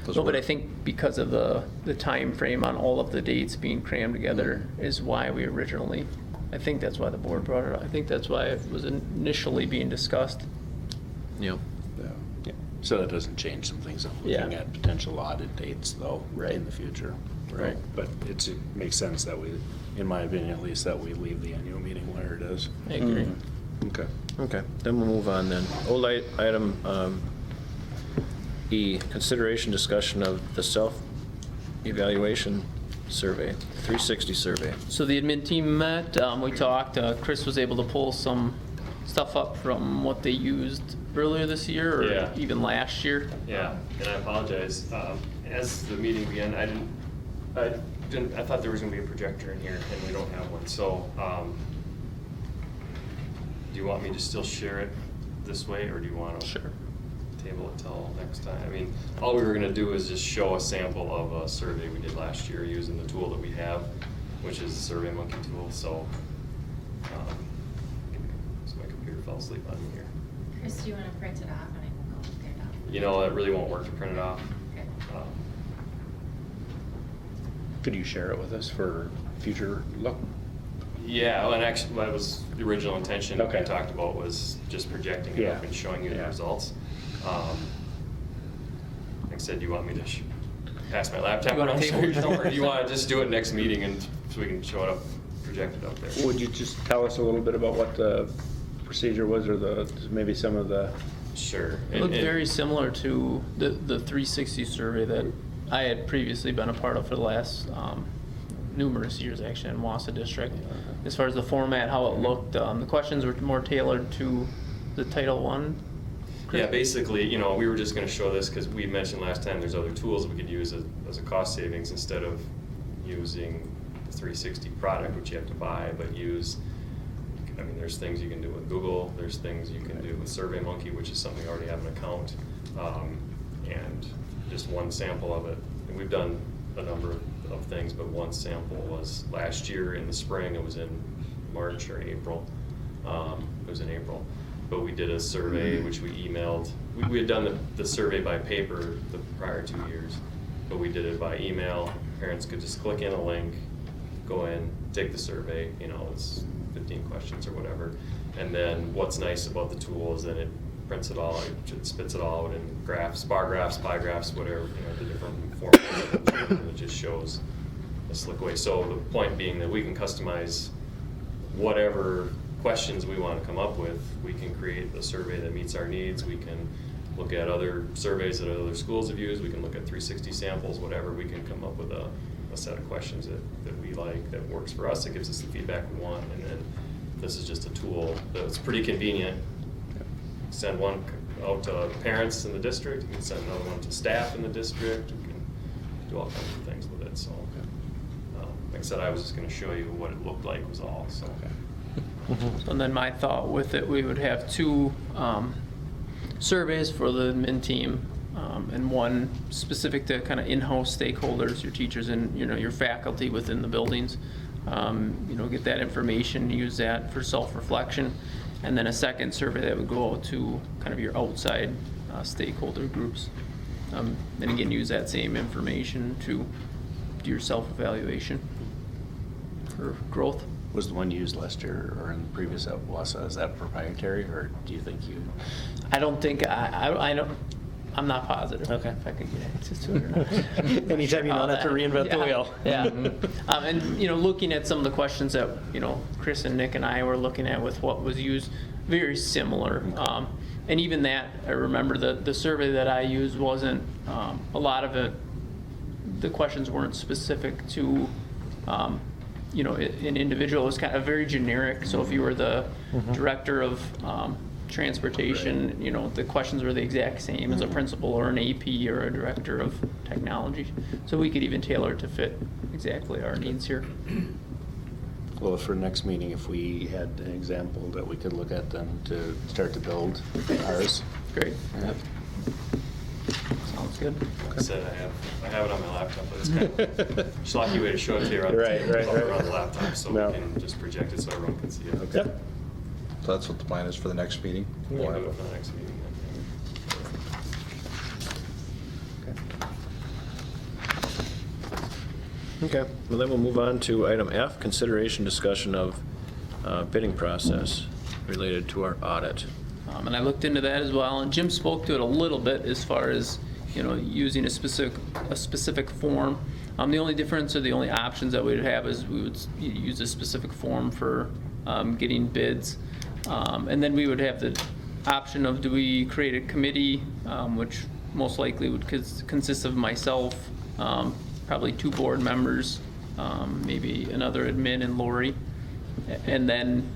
'Cause No, but we're- I think because of the time frame on all of the dates being crammed together is why we originally, I think that's why the board brought it up. I think that's why it was initially being discussed. Yep. Yeah. Yeah. So that doesn't change some things. I'm Yeah. looking at potential audit dates though, Right. in the future. Right. But it makes sense that we, in my opinion at least, that we leave the annual meeting where it is. I agree. Okay. Okay, then we'll move on then. Old item E, consideration discussion of the self-evaluation survey, 360 survey. So the admin team met, we talked, Chris was able to pull some stuff up from what they used earlier this year Yeah. or even last year. Yeah, and I apologize. As the meeting began, I thought there was gonna be a projector in here, and we don't have one. So, do you want me to still share it this way, or do you want to Sure. table it till next time? I mean, all we were gonna do is just show a sample of a survey we did last year using the tool that we have, which is the SurveyMonkey tool. So, so my computer fell asleep on me here. Chris, do you want to print it off and I can go get it off? You know, it really won't work to print it off. Okay. Could you share it with us for future look? Yeah, well, and actually, that was the original intention Okay. we talked about, was just projecting it Yeah. up and showing you the Yeah. results. Like I said, do you want me to pass my laptop You wanna around? table it? Or do you want to just do it next meeting and so we can show it up, project it up there? Would you just tell us a little bit about what the procedure was, or maybe some of the? Sure. It looked very similar to the 360 survey that I had previously been a part of for the last numerous years, actually, in Wausau District. As far as the format, how it looked, the questions were more tailored to the Title I. Yeah, basically, we were just going to show this because we mentioned last time there's other tools we could use as a cost savings instead of using the 360 product, which you have to buy, but there's things you can do with Google, there's things you can do with SurveyMonkey, which is something I already have an account, and just one sample of it. And we've done a number of things, but one sample was last year in the spring. It was in March or April. It was in April. But we did a survey, which we emailed. We had done the survey by paper the prior 2 years, but we did it by email. Parents could just click in a link, go in, take the survey. It's 15 questions or whatever. And then what's nice about the tool is that it prints it all, it spits it all out in graphs, bar graphs, pie graphs, whatever, the different formats. And it just shows a slick way. So the point being that we can customize whatever questions we want to come up with. We can create a survey that meets our needs. We can look at other surveys that other schools have used. We can look at 360 samples, whatever. We can come up with a set of questions that we like, that works for us, that gives us the feedback we want. And then this is just a tool that's pretty convenient. Send one out to parents in the district. You can send another one to staff in the district. We can do all kinds of things with it. So, like I said, I was just going to show you what it looked like was all. So. And then my thought with it, we would have two surveys for the admin team, and one specific to kind of in-house stakeholders, your teachers and your faculty within the buildings. Get that information, use that for self-reflection, and then a second survey that would go out to kind of your outside stakeholder groups. And again, use that same information to do your self-evaluation for growth. Was the one used last year or in the previous at Wausau, is that proprietary, or do you think you? I don't think, I don't, I'm not positive. Okay. If I could get access to it or not. Anytime you don't have to reinvent the wheel. Yeah. And, looking at some of the questions that, Chris and Nick and I were looking at with what was used, very similar. And even that, I remember the survey that I used wasn't, a lot of it, the questions weren't specific to, an individual. It was kind of very generic. So if you were the director of transportation, the questions were the exact same as a principal or an AP or a director of technology. So we could even tailor it to fit exactly our needs here. Well, for next meeting, if we had an example that we could look at then to start to build ours. Great. Yeah. Sounds good. Like I said, I have it on my laptop, but it's kind of a schlocky way to show it to you on Right. the laptop, so No. we can just project it so everyone can see it. Okay. So that's what the plan is for the next meeting? We'll do it for the next meeting. Okay, well then we'll move on to item F, consideration discussion of bidding process related to our audit. And I looked into that as well, and Jim spoke to it a little bit as far as, using a specific form. The only difference or the only options that we would have is we would use a specific form for getting bids. And then we would have the option of, do we create a committee, which most likely would consist of myself, probably 2 board members, maybe another admin and Lori, and then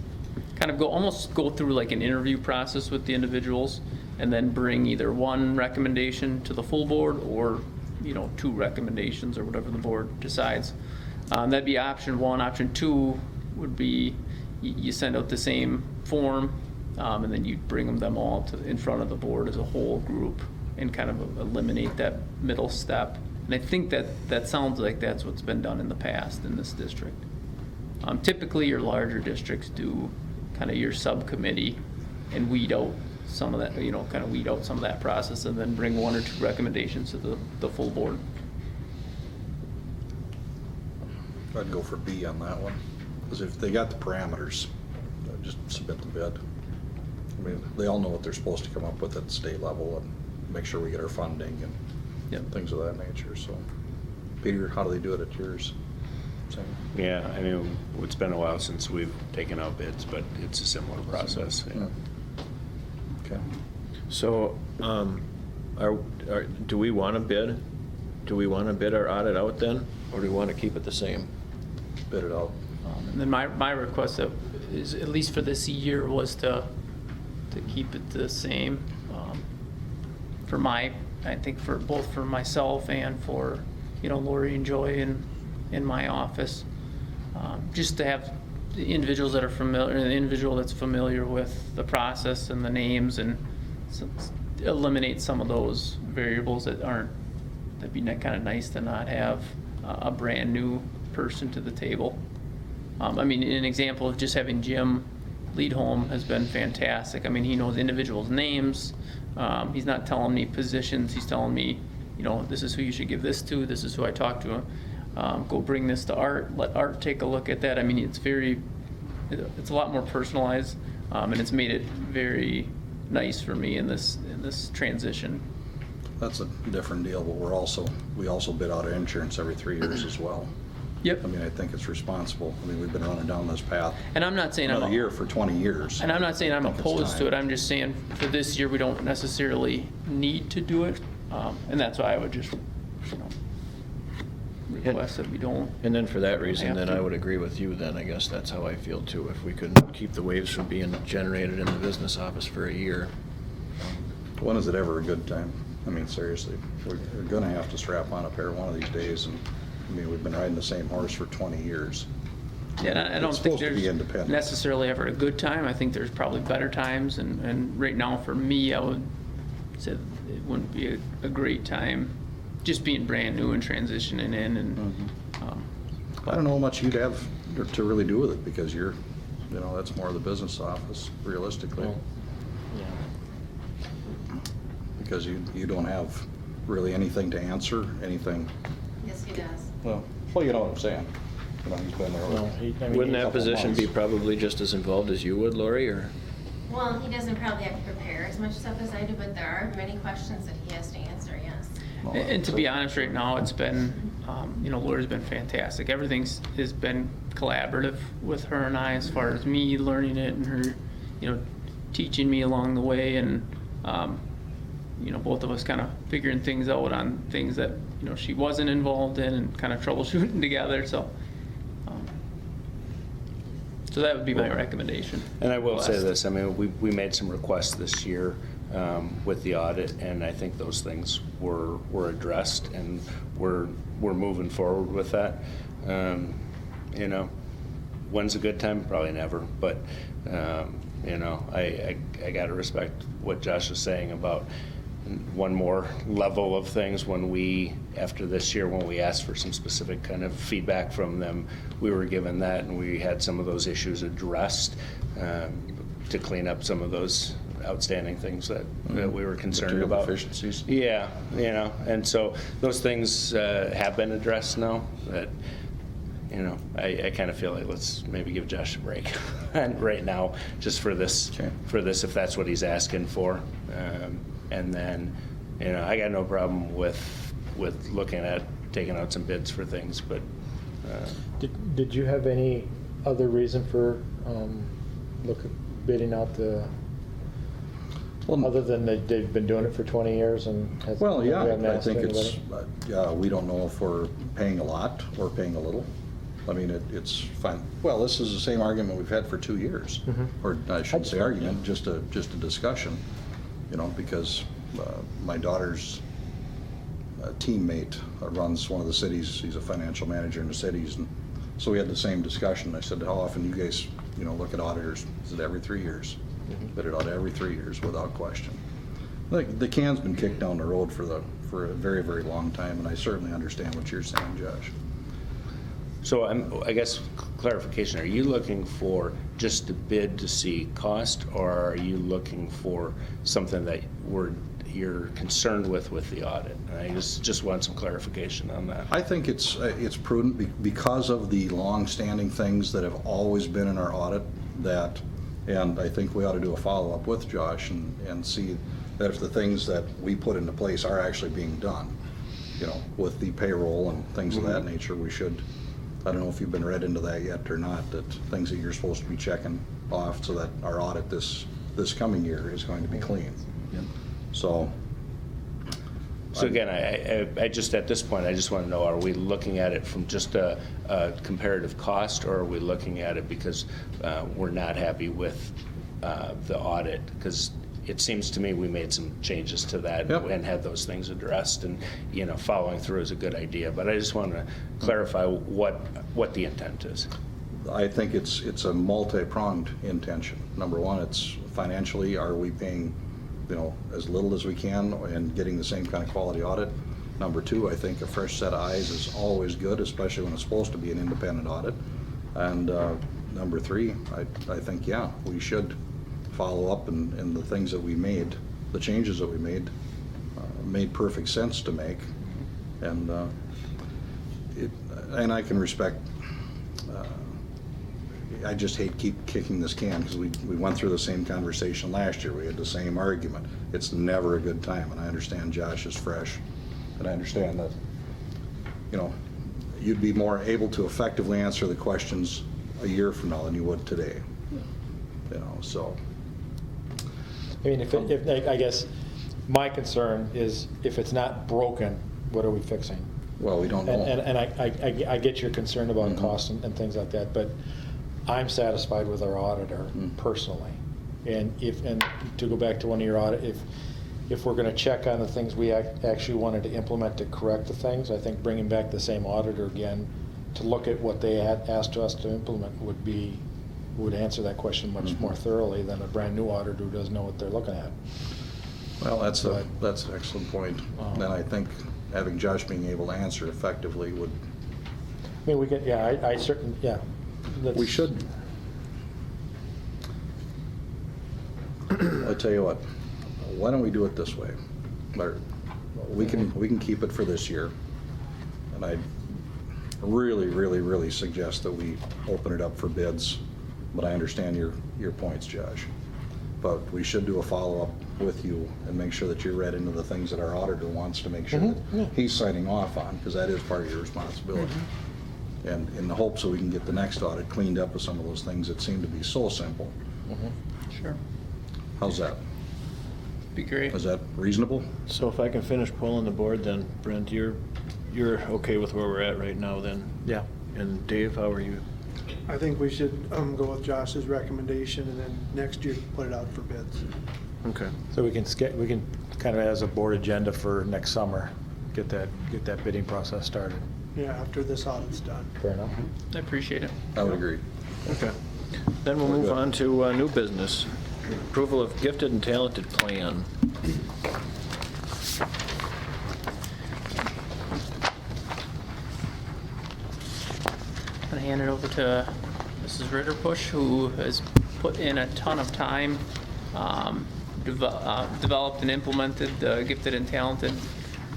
kind of almost go through like an interview process with the individuals, and then bring either one recommendation to the full board or 2 recommendations or whatever the board decides. That'd be option 1. Option 2 would be you send out the same form, and then you bring them all in front of the board as a whole group and kind of eliminate that middle step. And I think that sounds like that's what's been done in the past in this district. Typically, your larger districts do kind of your subcommittee and weed out some of that, kind of weed out some of that process, and then bring 1 or 2 recommendations to the full board. I'd go for B on that one, because if they got the parameters, just submit the bid. I mean, they all know what they're supposed to come up with at the state level and make sure we get our funding and Yep. things of that nature, so. Peter, how do they do it at yours? Same? Yeah, I mean, it's been a while since we've taken out bids, but it's a similar process. Yeah. Okay. So, do we want to bid? Do we want to bid our audit out then, or do we want to keep it the same? Bid it out. And then my request is, at least for this year, was to keep it the same. For I think for both for myself and for, Lori and Joy in my office, just to have the individuals that are familiar, the individual that's familiar with the process and the names, and eliminate some of those variables that'd be kind of nice to not have a brand new person to the table. I mean, an example of just having Jim lead home has been fantastic. I mean, he knows individuals' names. He's not telling me positions. He's telling me, this is who you should give this to. This is who I talk to. Go bring this to Art. Let Art take a look at that. I mean, it's a lot more personalized, and it's made it very nice for me in this transition. That's a different deal, but we also bid out our insurance every 3 years as well. Yep. I mean, I think it's responsible. I mean, we've been running down this path And I'm not saying another year for 20 years. And I'm not saying I'm I think it's opposed to time. it. I'm just saying for this year, we don't necessarily need to do it. And that's why I would just, request that we don't. And then for that reason, Have then to. I would agree with you then, I guess that's how I feel too. If we could keep the waves from being generated in the business office for a year. When is it ever a good time? I mean, seriously, we're gonna have to strap on a pair one of these days, and, I mean, we've been riding the same horse for 20 years. Yeah, and I don't It's think supposed to be there's independent. necessarily ever a good time. I think there's probably better times. And right now, for me, I would say it wouldn't be a great time, just being brand new and transitioning in. And I don't know how much you'd have to really do with it, because that's more of the business office, realistically. Well, Because you don't have really anything to answer, anything. Yes, he does. Well, you know what I'm saying. He's been there. Well, Wouldn't a that couple position be months. probably just as involved as you would, Lori, or? Well, he doesn't probably have to prepare as much stuff as I do, but there are many questions that he has to answer, yes. Well, And to be honest, right now, it's been, Lori's been fantastic. Everything's has been collaborative with her and I, as far as me learning it and her, teaching me along the way, and, both of us kind of figuring things out on things that, she wasn't involved in, and kind of troubleshooting together, so. So that would be my recommendation. And I will say Last. this, I mean, we made some requests this year with the audit, and I think those things were addressed, and we're moving forward with that. When's a good time? Probably never, but, I gotta respect what Josh was saying about one more level of things. After this year, when we asked for some specific kind of feedback from them, we were given that, and we had some of those issues addressed to clean up some of those outstanding things that we were concerned Material about. deficiencies. Yeah, and so those things have been addressed now, that, I kind of feel like let's maybe give Josh a break and right now, just for this, Okay. if that's what he's asking for. And then, I got no problem with looking at taking out some bids for things, but Did you have any other reason for bidding out other than they've been doing it for 20 years and has? Well, yeah, we haven't I asked think anybody? we don't know if we're paying a lot or paying a little. I mean, it's fine. Well, this is the same argument we've had for 2 years. Mhm. Or I shouldn't say argument, just a discussion, because my daughter's teammate runs one of the cities. He's a financial manager in the cities. And so we had the same discussion. I said, how often do you guys, look at auditors? He said, every 3 years. Bid it out every 3 years without question. The can's been kicked down the road for a very, very long time, and I certainly understand what you're saying, Josh. so I guess clarification, are you looking for just a bid to see cost, or are you looking for something that we're you're concerned with the audit. And I just want some clarification on that. I think it's prudent because of the long-standing things that have always been in our audit and I think we ought to do a follow-up with Josh and see that if the things that we put into place are actually being done, with the payroll and things of that nature, we should, I don't know if you've been read into that yet or not, that things that you're supposed to be checking off so that our audit this coming year is going to be clean. So again, I just, at this point, I just want to know, are we looking at it from just a comparative cost, or are we looking at it because we're not happy with the audit? Because it seems to me we made some changes to that and had those things addressed, and following through is a good idea. But I just want to clarify what the intent is. I think it's a multi-pronged intention. Number one, it's financially, are we paying as little as we can and getting the same kind of quality audit? Number two, I think a fresh set of eyes is always good, especially when it's supposed to be an independent audit. And number three, I think, we should follow up, and the things that we made, the changes that we made perfect sense to make. And and I can respect, I just hate keep kicking this can because we went through the same conversation last year. We had the same argument. It's never a good time, and I understand Josh is fresh, and I understand that you'd be more able to effectively answer the questions a year from now than you would today. So. I mean, if I guess my concern is if it's not broken, what are we fixing? Well, we don't know. And I get your concern about costs and things like that, but I'm satisfied with our auditor personally. And to go back to one of your audit, if we're going to check on the things we actually wanted to implement to correct the things, I think bringing back the same auditor again to look at what they had asked us to implement would answer that question much more thoroughly than a brand new auditor who doesn't know what they're looking at. Well, that's an excellent point. And I think having Josh being able to answer effectively would. I mean, we get, I certainly, We should. I'll tell you what, why don't we do it this way? We can keep it for this year. And I really, really, really suggest that we open it up for bids. But I understand your points, Josh. But we should do a follow-up with you and make sure that you're read into the things that our auditor wants to make sure that he's signing off on, because that is part of your responsibility. And in the hopes that we can get the next audit cleaned up with some of those things that seem to be so simple. Sure. How's that? Be great. Is that reasonable? So if I can finish polling the board, then Brent, you're okay with where we're at right now then? Yeah. And Dave, how are you? I think we should go with Josh's recommendation and then next year put it out for bids. Okay. So we can kind of as a board agenda for next summer, get that bidding process started. Yeah, after this audit's done. Fair enough. I appreciate it. I would agree. Okay. Then we'll move on to new business. Approval of gifted and talented plan. I'm going to hand it over to Mrs. Ritterpush, who has put in a ton of time, developed and implemented the gifted and talented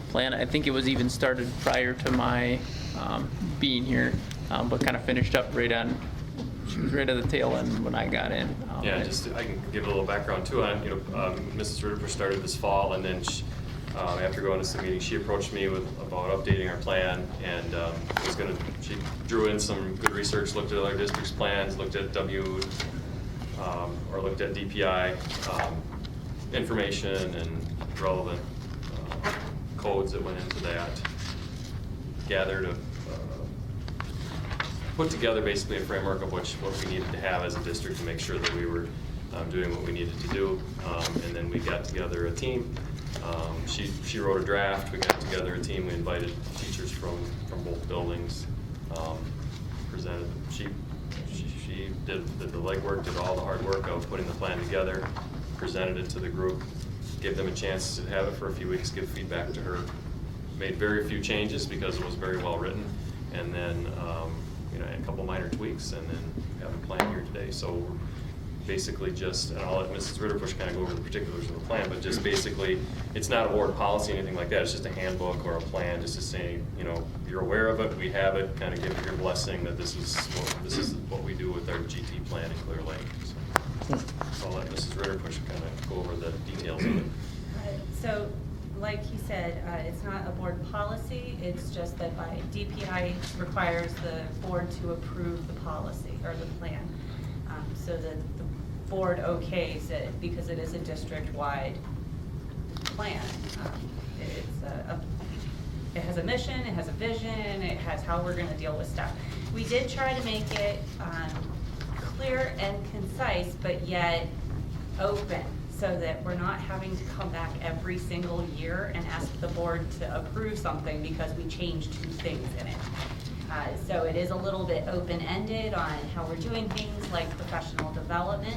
plan. I think it was even started prior to my being here, but kind of finished up she was right at the tail end when I got in. Yeah, I can give a little background too on, Mrs. Rudifer started this fall, and then after going to some meetings, she approached me about updating our plan, and she drew in some good research, looked at other districts' plans, looked at looked at DPI information and relevant codes that went into that, put together basically a framework of what we needed to have as a district to make sure that we were doing what we needed to do. And then we got together a team. She wrote a draft. We got together a team. We invited teachers from both buildings. Presented. She did the legwork, did all the hard work of putting the plan together, presented it to the group, gave them a chance to have it for a few weeks, give feedback to her. Made very few changes because it was very well written, and then a couple minor tweaks, and then we have a plan here today. So basically just, and I'll let Mrs. Ritterbusch kind of go over the particulars of the plan, but just basically, it's not a board policy, anything like that, it's just a handbook or a plan, just to say, you know, you're aware of it, we have it, kind of give it your blessing that this is what we do with our GT plan in Clear Lake. So I'll let Mrs. Ritterbusch kind of go over the details of it. So, like he said, it's not a board policy, it's just that by DPI requires the board to approve the policy or the plan. So that the board okays it because it is a district-wide plan. It has a mission, it has a vision, it has how we're gonna deal with stuff. We did try to make it clear and concise, but yet open, so that we're not having to come back every single year and ask the board to approve something because we changed 2 things in it. So it is a little bit open-ended on how we're doing things like professional development.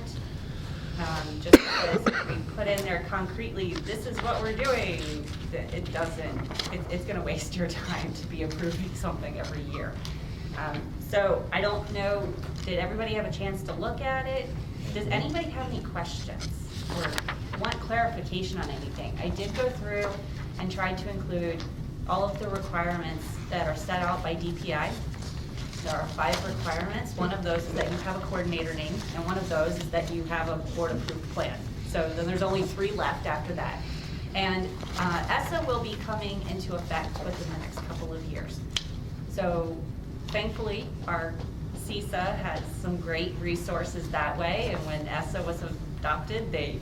Just because we put in there concretely, this is what we're doing, it doesn't, it's gonna waste your time to be approving something every year. So I don't know, did everybody have a chance to look at it? Does anybody have any questions or want clarification on anything? I did go through and tried to include all of the requirements that are set out by DPI. There are 5 requirements. One of those is that you have a coordinator name, and one of those is that you have a board-approved plan. So then there's only 3 left after that. And ESSA will be coming into effect within the next couple of years. So thankfully, our CISA has some great resources that way, and when ESSA was adopted, they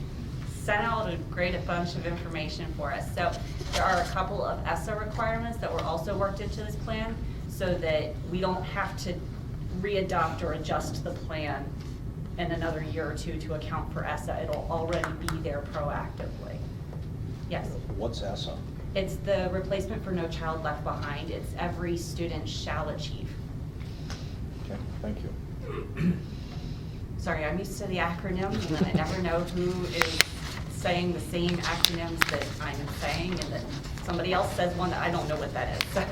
sent out a bunch of information for us. So there are a couple of ESSA requirements that were also worked into this plan so that we don't have to readopt or adjust the plan in another year or 2 to account for ESSA. It'll already be there proactively. Yes? What's ESSA? It's the replacement for No Child Left Behind. It's every student shall achieve. Okay, thank you. Sorry, I'm used to the acronyms, and then I never know who is saying the same acronyms that I'm saying, and then somebody else says one that I don't know what that is, so.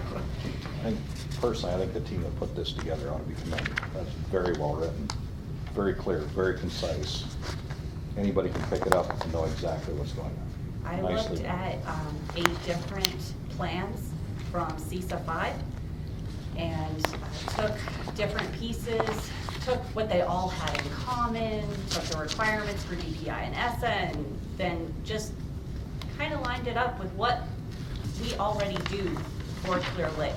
Personally, I think the team that put this together ought to be commended. That's very well written, very clear, very concise. Anybody can pick it up and know exactly what's going on. I Nicely looked done. at 8 different plans from CISA 5 and took different pieces, took what they all had in common, took the requirements for DPI and ESSA, and then just kind of lined it up with what we already do for Clear Lake.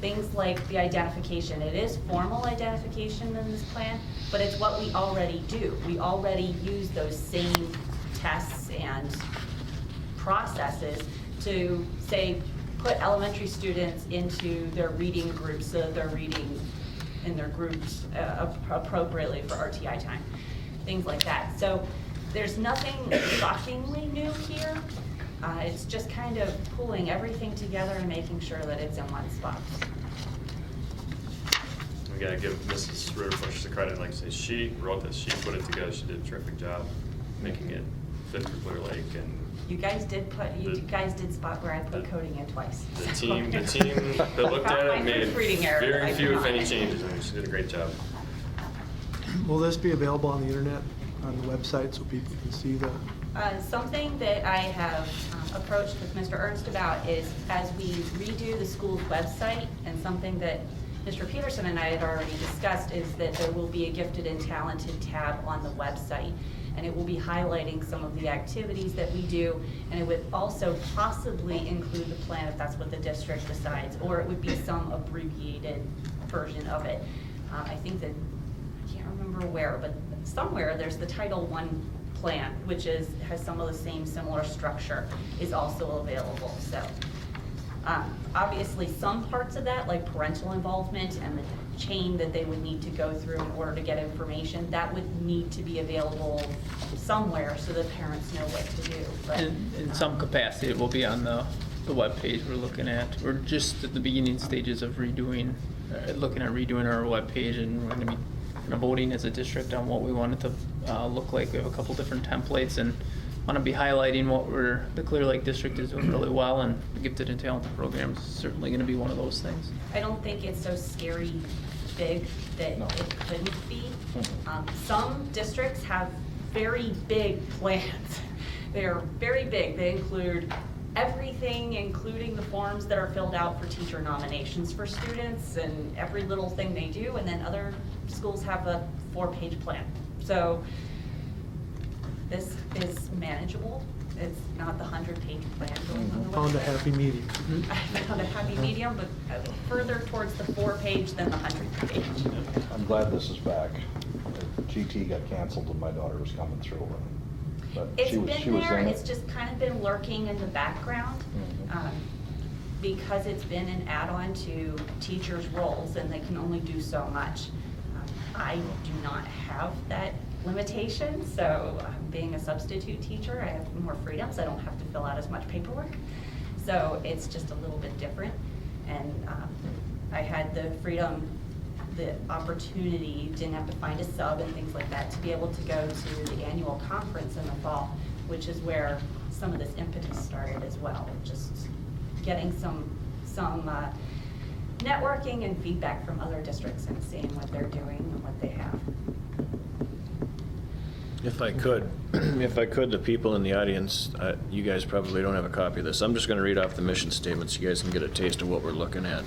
Things like the identification. It is formal identification in this plan, but it's what we already do. We already use those same tests and processes to, say, put elementary students into their reading groups so that they're reading in their groups appropriately for RTI time, things like that. So there's nothing shockingly new here. It's just kind of pulling everything together and making sure that it's in one spot. We gotta give Mrs. Ritterbusch the credit, like I say, she wrote this, she put it together, she did a terrific job making it fit for Clear Lake, and You guys did spot where I put coding in twice. the team that looked at it made Proofreading error that very I few, if found. any, changes, and she did a great job. Will this be available on the internet, on the website, so people can see the? Something that I have approached with Mr. Ernst about is, as we redo the school's website, and something that Mr. Peterson and I had already discussed, is that there will be a gifted and talented tab on the website, and it will be highlighting some of the activities that we do, and it would also possibly include the plan if that's what the district decides, or it would be some abbreviated version of it. I think that, I can't remember where, but somewhere there's the Title I plan, which has some of the same similar structure, is also available. So obviously some parts of that, like parental involvement and the chain that they would need to go through in order to get information, that would need to be available somewhere so that parents know what to do. But In some capacity, it will be on the webpage we're looking at. We're just at the beginning stages of looking at redoing our webpage, and we're going to be kind of voting as a district on what we want it to look like. We have a couple different templates and want to be highlighting what the Clear Lake District is doing really well, and the Gifted and Talented program is certainly going to be one of those things. I don't think it's so scary big that No. it couldn't be. Some districts have very big plans. They're very big. They include everything, including the forms that are filled out for teacher nominations for students and every little thing they do. And then other schools have a 4-page plan. So this is manageable. It's not the 100-page plan going on the Found a website. happy medium. I found a happy medium, but further towards the 4-page than the 100-page. I'm glad this is back. GT got canceled when my daughter was coming through. But It's she been was there, in it's it. just kind of been lurking in the background. Mhm. Because it's been an add-on to teachers' roles and they can only do so much. I do not have that limitation, so being a substitute teacher, I have more freedoms. I don't have to fill out as much paperwork. So it's just a little bit different. And I had the freedom, the opportunity, didn't have to find a sub and things like that, to be able to go to the annual conference in the fall, which is where some of this impetus started as well, just getting some networking and feedback from other districts and seeing what they're doing and what they have. If I could, the people in the audience, you guys probably don't have a copy of this. I'm just going to read off the mission statement so you guys can get a taste of what we're looking at.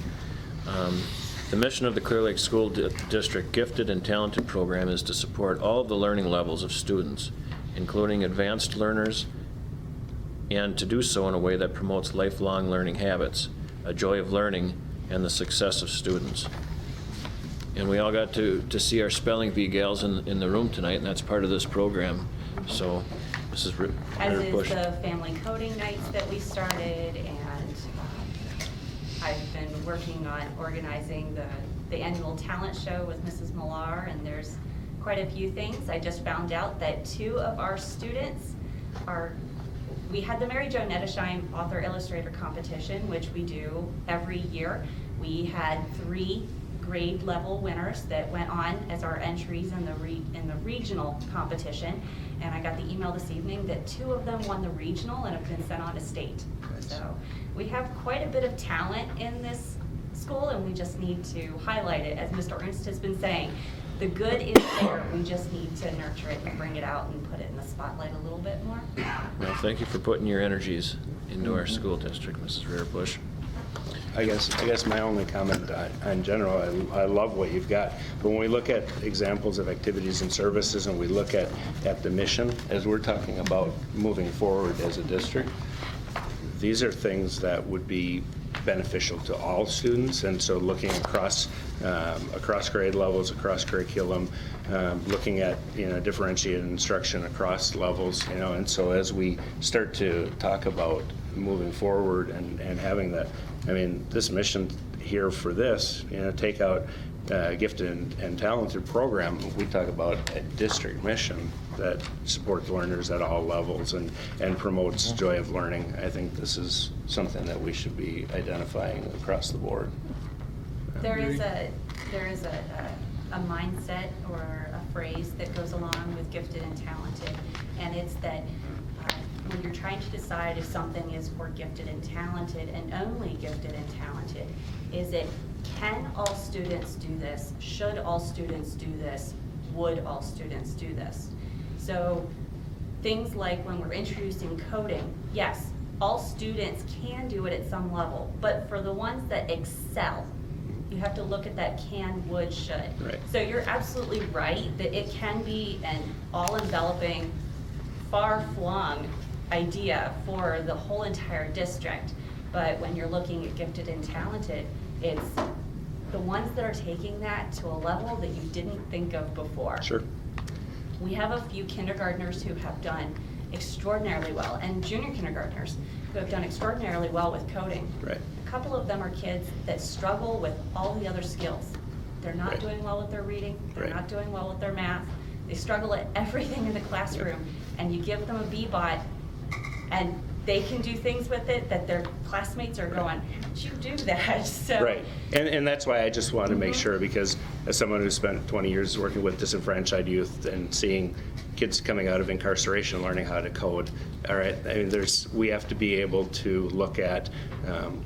The mission of the Clear Lake School District Gifted and Talented Program is to support all of the learning levels of students, including advanced learners, and to do so in a way that promotes lifelong learning habits, a joy of learning, and the success of students. And we all got to see our spelling bee gals in the room tonight, and that's part of this program. So, Mrs. As is Bush. the family coding nights that we started, and I've been working on organizing the annual talent show with Mrs. Millar, and there's quite a few things. I just found out that 2 of our students we had the Mary Jo Nettesheim Author Illustrator Competition, which we do every year. We had 3 grade level winners that went on as our entries in the regional competition, and I got the email this evening that 2 of them won the regional and have been sent on to state. So we have quite a bit of talent in this school, and we just need to highlight it. As Mr. Ernst has been saying, the good is there. We just need to nurture it and bring it out and put it in the spotlight a little bit more. Well, thank you for putting your energies into our school district, Mrs. Rear-Bush. I guess my only comment in general, I love what you've got. But when we look at examples of activities and services and we look at the mission, as we're talking about moving forward as a district, these are things that would be beneficial to all students. And so looking across grade levels, across curriculum, looking at differentiated instruction across levels, and so as we start to talk about moving forward and having that, I mean, this mission here for this, take out gifted and talented program, we talk about a district mission that supports learners at all levels and promotes joy of learning. I think this is something that we should be identifying across the board. There is a mindset or a phrase that goes along with gifted and talented, and it's that when you're trying to decide if something is for gifted and talented and only gifted and talented, is it can all students do this? Should all students do this? Would all students do this? So things like when we're introducing coding, yes, all students can do it at some level, but for the ones that excel, you have to look at that can, would, should. Right. So you're absolutely right that it can be an all-enveloping, far-flung idea for the whole entire district. But when you're looking at gifted and talented, it's the ones that are taking that to a level that you didn't think of before. Sure. We have a few kindergartners who have done extraordinarily well, and junior kindergartners who have done extraordinarily well with coding. Right. A couple of them are kids that struggle with all the other skills. They're not Right. doing well with their reading, they're Right. not doing well with their math, they struggle at everything in the classroom, and you give them a B-bot, and they can do things with it that their classmates are going, how did you do that? So, Right, and that's why I just wanted to make sure, because as someone who spent 20 years working with disenfranchised youth and seeing kids coming out of incarceration learning how to code, all right, I mean, we have to be able to look at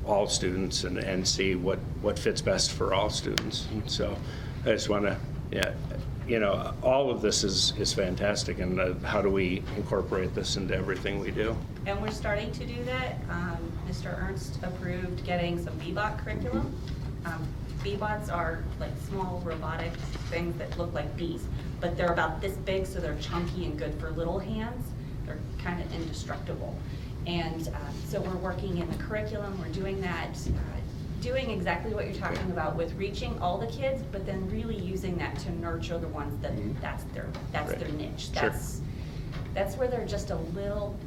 all students and see what fits best for all students. So I just want to, you know, all of this is fantastic, and how do we incorporate this into everything we do? And we're starting to do that. Mr. Ernst approved getting some Bebot curriculum. Bebots are like small robotic things that look like bees, but they're about this big, so they're chunky and good for little hands. They're kind of indestructible. And so we're working in the curriculum, we're doing that, doing exactly what you're talking about with reaching all the kids, but then really using that to nurture the ones that that's their niche. Sure. That's where they're just a little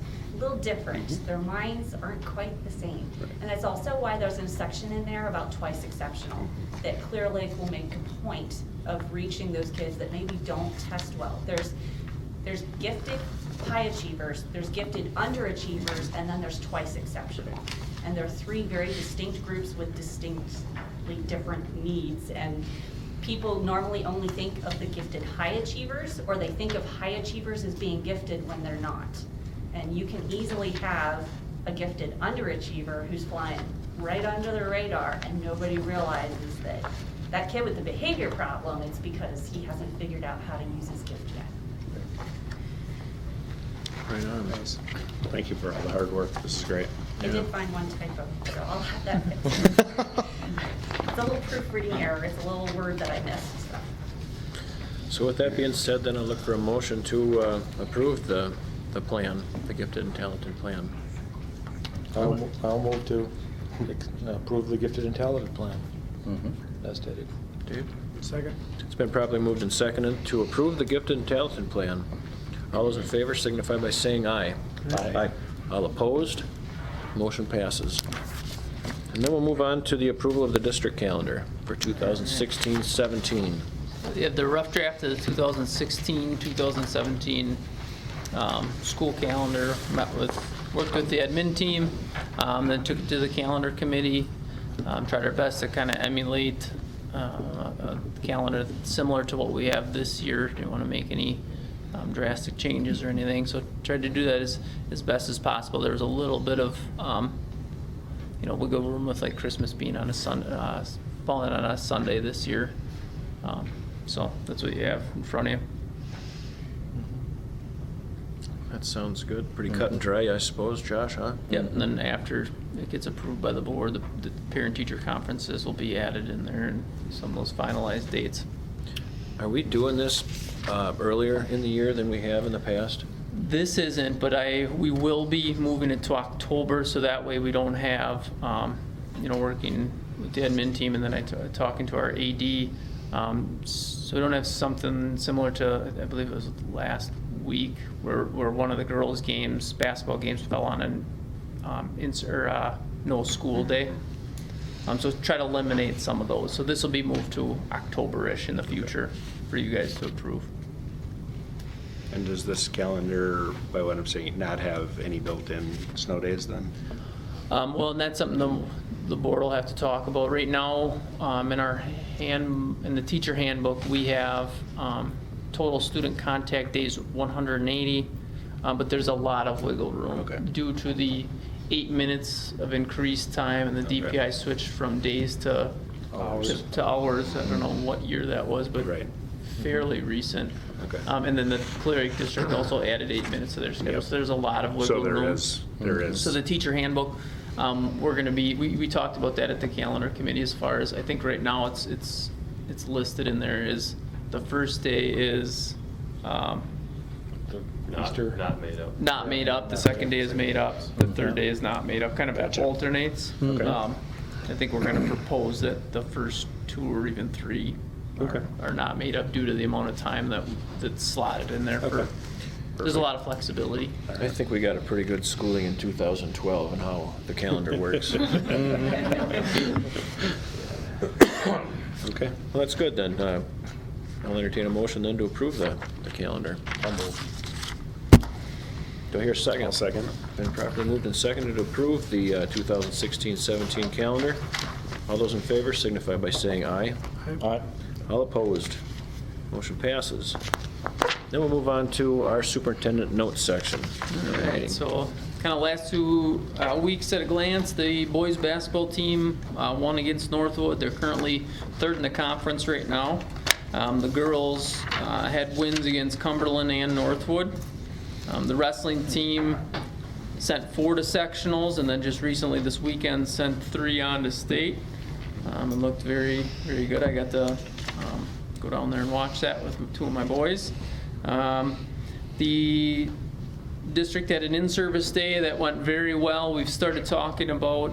different. Their minds aren't quite the same. And that's also why there's a section in there about twice exceptional, that Clear Lake will make a point of reaching those kids that maybe don't test well. There's gifted high achievers, there's gifted underachievers, and then there's twice exceptional. And there are three very distinct groups with distinctly different needs. And people normally only think of the gifted high achievers, or they think of high achievers as being gifted when they're not. And you can easily have a gifted underachiever who's flying right under the radar, and nobody realizes that that kid with the behavior problem, it's because he hasn't figured out how to use his gift yet. Right on. Nice. Thank you for all the hard work. This is great. I did find one typo, so I'll have that fixed. It's a little proofreading error, it's a little word that I missed, so. So with that being said, then I'll look for a motion to approve the plan, the gifted and talented plan. I'll move to approve the gifted and talented plan, as stated. Dave? Second? It's been properly moved and seconded to approve the gifted and talented plan. All those in favor signify by saying aye. Aye. All opposed? Motion passes. And then we'll move on to the approval of the district calendar for 2016-17. Yeah, the rough draft of the 2016-2017 school calendar, worked with the admin team, then took it to the calendar committee, tried our best to kind of emulate a calendar similar to what we have this year. Didn't want to make any drastic changes or anything, so tried to do that as best as possible. There was a little bit of wiggle room with like Christmas being on a falling on a Sunday this year. So that's what you have in front of you. That sounds good. Pretty cut and dry, I suppose, Josh, huh? Yep, and then after it gets approved by the board, the parent-teacher conferences will be added in there and some of those finalized dates. Are we doing this earlier in the year than we have in the past? This isn't, but we will be moving it to October, so that way we don't have, working with the admin team and then talking to our AD. So we don't have something similar to, I believe it was last week, where one of the girls' games, basketball games, fell on no school day. So try to eliminate some of those. So this will be moved to October-ish in the future for you guys to approve. And does this calendar, by what I'm saying, not have any built-in snow days then? Well, and that's something the board will have to talk about. Right now, in the teacher handbook, we have total student contact days 180, but there's a lot of wiggle room due to the 8 minutes of increased time and the DPI switch from days to hours. I don't know what year that was, but fairly recent. Okay. And then the Clear Lake District also added 8 minutes to their schedule, so there's a lot of wiggle room. So there is. So the teacher handbook, we're going to be, we talked about that at the calendar committee as far as, I think right now it's listed in there is the first day is Easter. Not made up. not made up, the second day is made up, the third day is not made up, kind of alternates. I think we're going to propose that the first 2 or even 3 are not made up due to the amount of time that's slotted in there. There's a lot of flexibility. I think we got a pretty good schooling in 2012 and how the calendar works. Okay, well, that's good then. I'll entertain a motion then to approve the calendar. I'll move. Do I hear a second? I'll second. Been properly moved and seconded to approve the 2016-17 calendar. All those in favor signify by saying aye. Aye. All opposed? Motion passes. Then we'll move on to our superintendent notes section. All right, so kind of last 2 weeks at a glance, the boys basketball team won against Northwood. They're currently 3rd in the conference right now. The girls had wins against Cumberland and Northwood. The wrestling team sent 4 to sectionals, and then just recently this weekend sent 3 on to state. It looked very, very good. I got to go down there and watch that with 2 of my boys. The district had an in-service day that went very well. We've started talking about,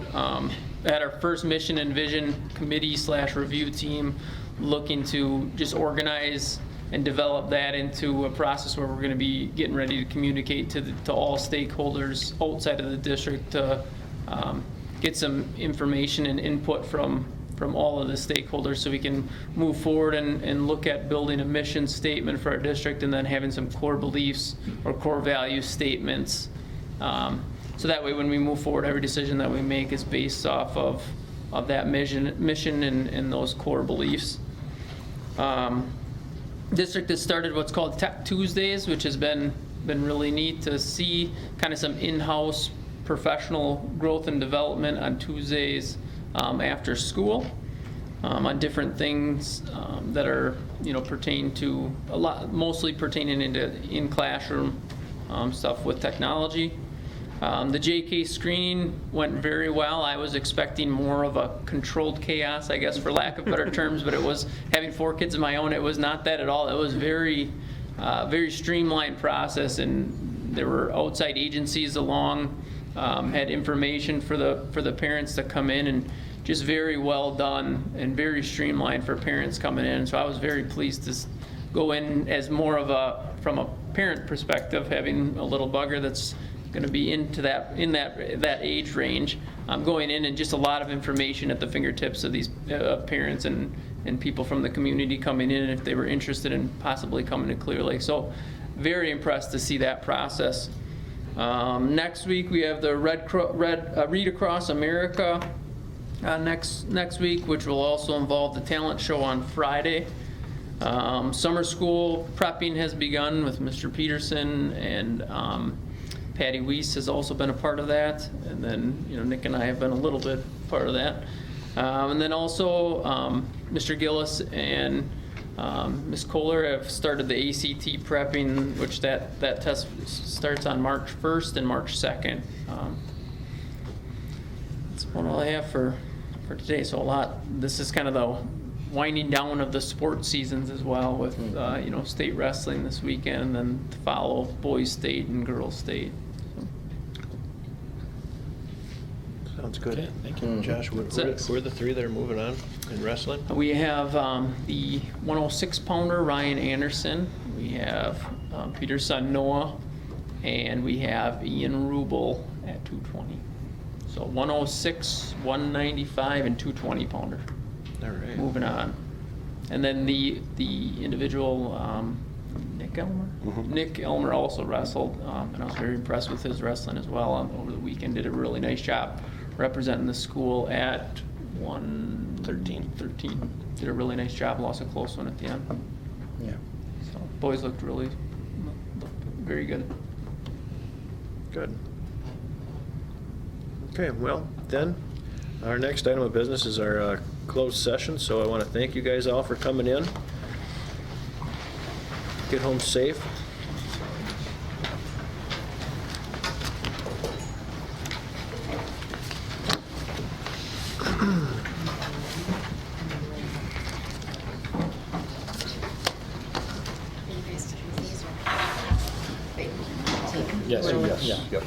at our first mission and vision committee/review team, looking to just organize and develop that into a process where we're going to be getting ready to communicate to all stakeholders outside of the district to get some information and input from all of the stakeholders so we can move forward and look at building a mission statement for our district and then having some core beliefs or core value statements. So that way when we move forward, every decision that we make is based off of that mission and those core beliefs. District has started what's called Tech Tuesdays, which has been really neat to see kind of some in-house professional growth and development on Tuesdays after school on different things that are pertain to mostly pertaining into in-classroom stuff with technology. The JK screening went very well. I was expecting more of a controlled chaos, I guess, for lack of better terms, but it was, having 4 kids of my own, it was not that at all. It was very streamlined process, and there were outside agencies along, had information for the parents to come in, and just very well done and very streamlined for parents coming in. So I was very pleased to go in as more of from a parent perspective, having a little bugger that's going to be in that age range, going in and just a lot of information at the fingertips of these parents and people from the community coming in if they were interested in possibly coming to Clear Lake. So very impressed to see that process. Next week we have the Read Across America next week, which will also involve the talent show on Friday. Summer school prepping has begun with Mr. Peterson, and Patty Weiss has also been a part of that, and then Nick and I have been a little bit part of that. And then also Mr. Gillis and Ms. Kohler have started the ACT prepping, which that test starts on March 1st and March 2nd. That's about all I have for today. So this is kind of the winding down of the sports seasons as well, with state wrestling this weekend, and then to follow boys state and girls state. Sounds good. Okay, thank you. Josh, who are the 3 that are moving on in wrestling? We have the 106-pounder Ryan Anderson. We have Peter's son Noah, and we have Ian Rubel at 220. So 106, 195, and 220-pounder. All right. Moving on. And then the individual, Nick Elmer? Mm-hmm. Nick Elmer also wrestled, and I was very impressed with his wrestling as well over the weekend. Did a really nice job representing the school at 113. Did a really nice job, lost a close one at the end. Yeah. So boys looked very good. Good. Okay, well, then, our next item of business is our closed session, so I want to thank you guys all for coming in. Get home safe. Yes, yes. Yep.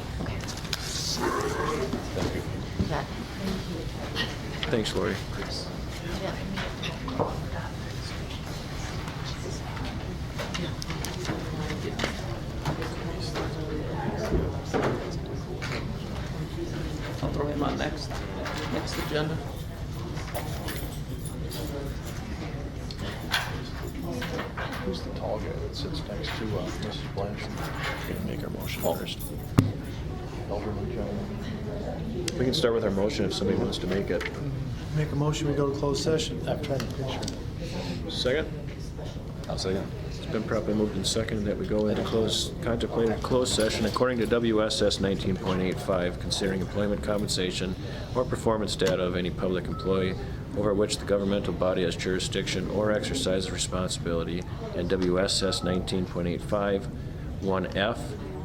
Thanks, Lori. I'll throw him on next agenda. Who's the tall guy that sits next to Mrs. Blanchard? Gonna make our motion first. Elderly gentleman. We can start with our motion if somebody wants to make it. Make a motion, we go to closed session. I'm trying to picture. Second? I'll second. It's been properly moved and seconded that we go into contemplated closed session according to WSS 19.85, considering employment compensation or performance data of any public employee over which the governmental body has jurisdiction or exercises responsibility, and WSS 19.85, 1F,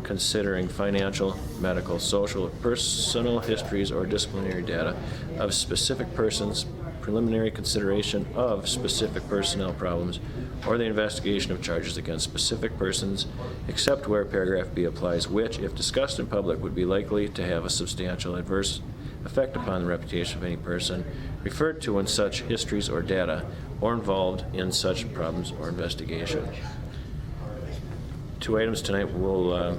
considering financial, medical, social, personal histories or disciplinary data of specific persons, preliminary consideration of specific personnel problems, or the investigation of charges against specific persons, except where paragraph B applies, which, if discussed in public, would be likely to have a substantial adverse effect upon the reputation of any person referred to in such histories or data, or involved in such problems or investigation. 2 items tonight. We'll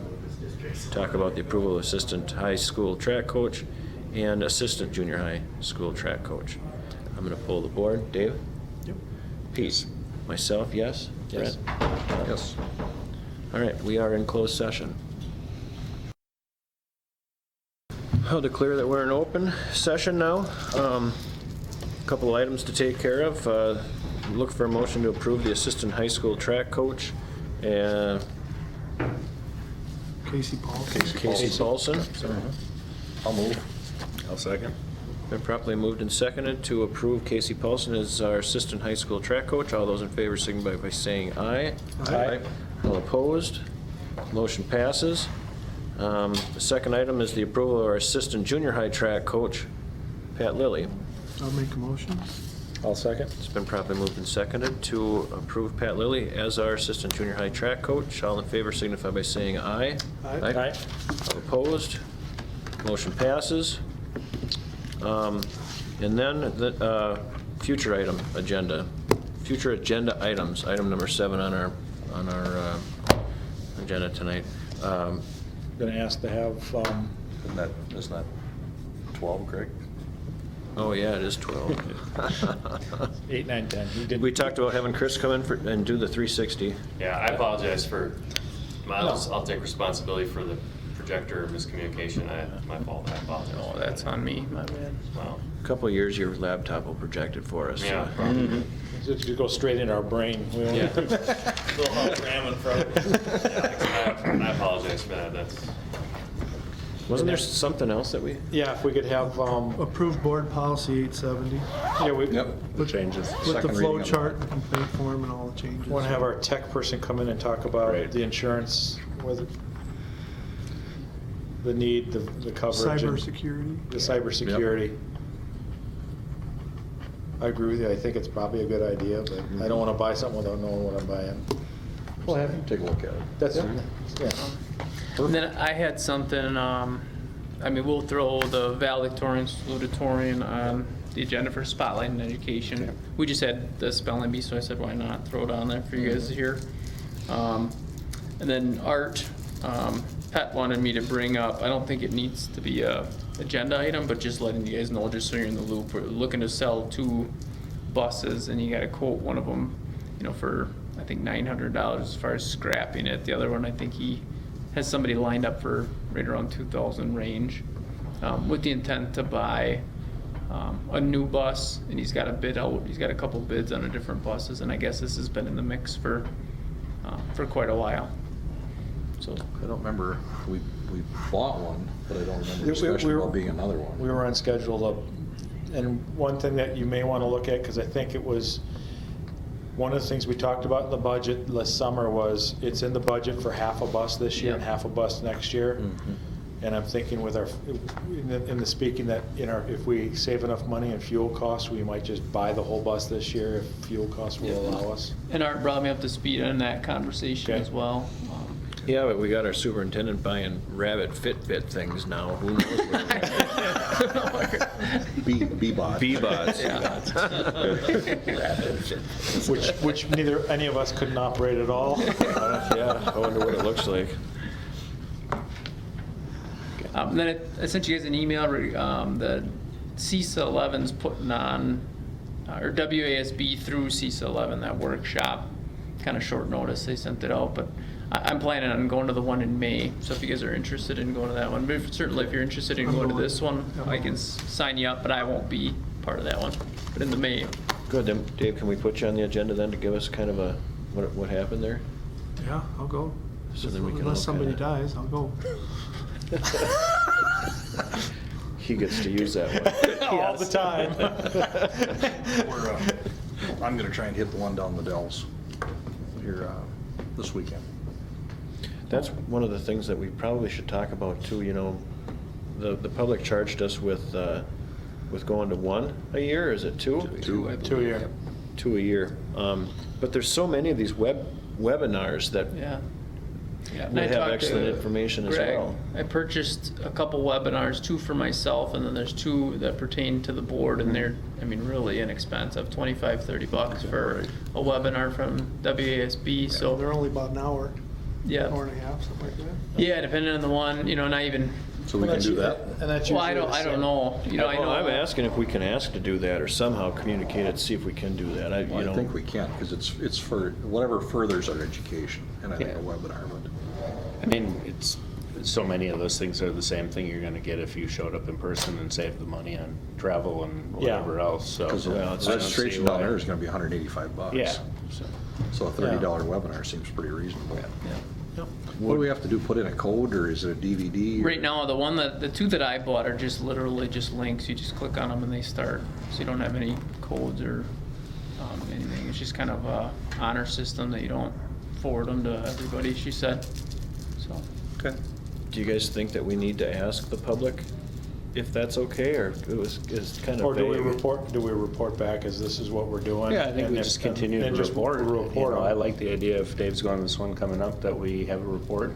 talk about the approval of assistant high school track coach and assistant junior high school track coach. I'm going to pull the board. Dave? Yep. Pete? Myself, yes? Yes. Brett? Yes. All right, we are in closed session. I'll declare that we're in open session now. Couple items to take care of. Look for a motion to approve the assistant high school track coach and Casey Paulson. Casey Paulson. I'll move. I'll second. Been properly moved and seconded to approve Casey Paulson as our assistant high school track coach. All those in favor signify by saying aye. Aye. All opposed? Motion passes. The second item is the approval of our assistant junior high track coach, Pat Lilly. I'll make a motion. I'll second. It's been properly moved and seconded to approve Pat Lilly as our assistant junior high track coach. All in favor signify by saying aye. Aye. All opposed? Motion passes. And then the future agenda items, item number 7 on our agenda tonight. Going to ask to have, Isn't that 12, Greg? Oh, yeah, it is 12. 8, 9, 10. He did. We talked about having Chris come in and do the 360. Yeah, I apologize for, I'll take responsibility for the projector miscommunication. My fault, I apologize. Oh, that's on me, my bad. Wow. A couple of years, your laptop will project it for us. Yeah, probably. You go straight in our brain. We only- Yeah. Little hologram in front of me. I apologize for that. That's, Wasn't there something else that we? Yeah, if we could have, Approved board policy 870 yeah, we Yep, the changes. with the Second flow reading of chart, and complaint form, and all the changes. want to have our tech person come in and talk about Right. the insurance, whether the need, the coverage. and Cybersecurity. The cybersecurity. I agree with you. I think it's probably a good idea, but I don't want to buy something without knowing what I'm buying. We'll have you take a look at it. That's, yeah. And then I had something, we'll throw the valedictorian, salutatorian on the agenda for spotlight and education. We just had the spelling bee, so I said, why not throw it on there for you guys to hear. And then art, Pat wanted me to bring up, I don't think it needs to be a agenda item, but just letting you guys know, just so you're in the loop. We're looking to sell 2 buses, and you got to quote one of them, for I think $900 as far as scrapping it. The other one, I think he has somebody lined up for right around 2,000 range, with the intent to buy a new bus, and he's got a bid out. He's got a couple bids on the different buses, and I guess this has been in the mix for quite a while. So I don't remember, we bought one, but I don't remember We especially were- about being another one. We were on schedule and one thing that you may want to look at, because I think it was, one of the things we talked about in the budget last summer was, it's in the budget for half a bus this year and Yeah. half a bus next year. And I'm thinking with our, in the speaking that, if we save enough money in fuel costs, we might just buy the whole bus this year if fuel costs will allow us. And Art brought me up to speed on that conversation Okay. as well. Yeah, but we got our superintendent buying rabbit Fitbit things now. Who knows where B-bot. B-bots. Which neither, any of us couldn't operate at all. Yeah, I wonder what it looks like. Then I sent you guys an email, the CISA 11's putting on, or WASB through CISA 11, that workshop. Kind of short notice, they sent it out, but I'm planning on going to the one in May, so if you guys are interested in going to that one, but certainly if you're interested in going to this one, I can sign you up, but I won't be part of that one, but in the May. Good, then, Dave, can we put you on the agenda then to give us kind of a, what happened there? Yeah, I'll go. So then we can Unless all somebody kinda- dies, I'll go. He gets to use that one. All the time. I'm gonna try and hit the one down the Dells here this weekend. That's one of the things that we probably should talk about too, you know. The public charged us with going to one a year, or is it two? Two. 2 year. 2 a year. But there's so many of these webinars that Yeah. Yeah. would have excellent information as well. I purchased a couple webinars, 2 for myself, and then there's 2 that pertain to the board, and they're, I mean, really inexpensive, $25, $30 for a webinar from WASB, So so, they're only about an hour, yeah. hour and a half, something like that. Yeah, depending on the one, you know, not even, So we can do that? And that's well, usually I don't know, you know, I know. I'm asking if we can ask to do that, or somehow communicate it, see if we can do that. You Well, know. I think we can, because it's for whatever furthers our education, and I think a webinar would. I mean, it's, so many of those things are the same thing you're gonna get if you showed up in person and saved the money on travel and whatever else, so. Because the I don't see registration down why- there is gonna be $185. Yeah, so, So a $30 webinar seems pretty reasonable. Yeah. What do we have to do, put in a code, or is it a DVD? or- Right now, the 2 that I bought are just literally just links. You just click on them and they start. So you don't have any codes or anything. It's just kind of a honor system that you don't forward them to everybody, she said. So, Okay. Do you guys think that we need to ask the public if that's okay, or it's kind of Or do we vague? report back as this is what we're doing? yeah, I think we And just if- continue to and just report. You report know, on it. I like the idea if Dave's going to this one coming up, that we have a report.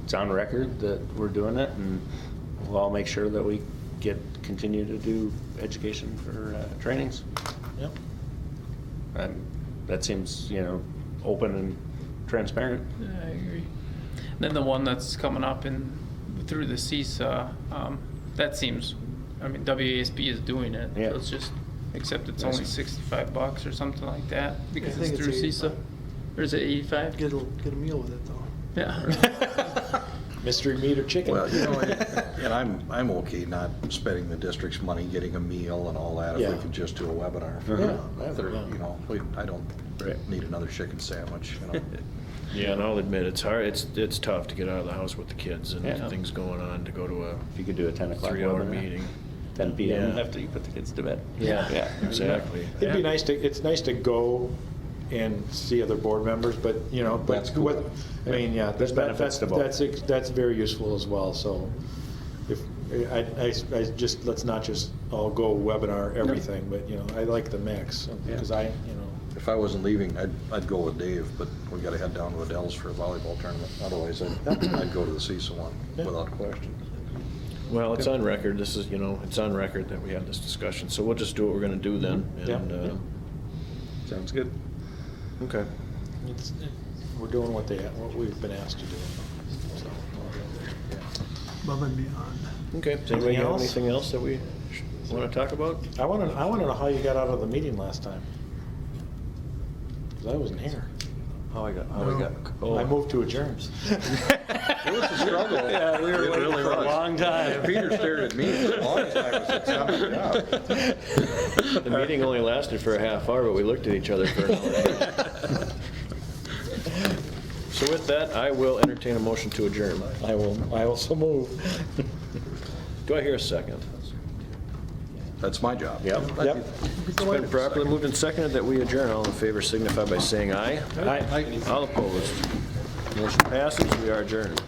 It's on record that we're doing it, and we'll all make sure that we continue to do education for trainings. Yep. That seems, you know, open and transparent. yeah, I agree. Then the one that's coming up through the CISA, that seems, I mean, WASB is doing it. Yeah. So it's just, except it's Nice. only $65 or something like that, because I think it's through it's CISA. 85. Or is it 85? Get a meal with it, though. Yeah. Mystery meat or chicken? Well, you know, and I'm okay not spending the district's money getting a meal and all that, if Yeah. we could just do a webinar. for Yeah. you know, I don't need another chicken sandwich, you know. Yeah, and I'll admit, it's hard, it's tough to get out of the house with the kids and Yeah. things going on, to go to a If you could do a 10 o'clock 3-hour webinar. meeting. 10 PM Yeah. after you put the kids to bed. Yeah, exactly. It'd be nice it's nice to go and see other board members, but, you know, but That's cool. what, I mean, yeah. There's benefits to both. That's very useful as well, so if, I just, let's not just all go webinar everything, but, you know, I like the mix, because you know. If I wasn't leaving, I'd go with Dave, but we gotta head down to Adele's for a volleyball tournament. Otherwise, I'd go to the CISA one, Yeah. without question. Well, it's on record, this is, you know, it's on record that we had this discussion, so we'll just do what we're gonna do then. Yeah. And, Sounds good. okay. We're doing what we've been asked to do. So, Above and beyond. Okay, does anybody Anything have else? anything else that we wanna talk about? I wanna know how you got out of the meeting last time. 'Cause I wasn't here. How I got, I moved to adjourn. It was a struggle. Yeah, we were It waiting really for a was. long time. Peter stared at me for the longest time. I said, "Son, The meeting only lasted for a half hour, but we looked at each other for an hour. So with that, I will entertain a motion to adjourn. I also move. Do I hear a second? That's my job. Yep. Yep. It's been properly moved and seconded that we adjourn. All in favor signify by saying aye. Aye. All opposed. Motion passes. We are adjourned.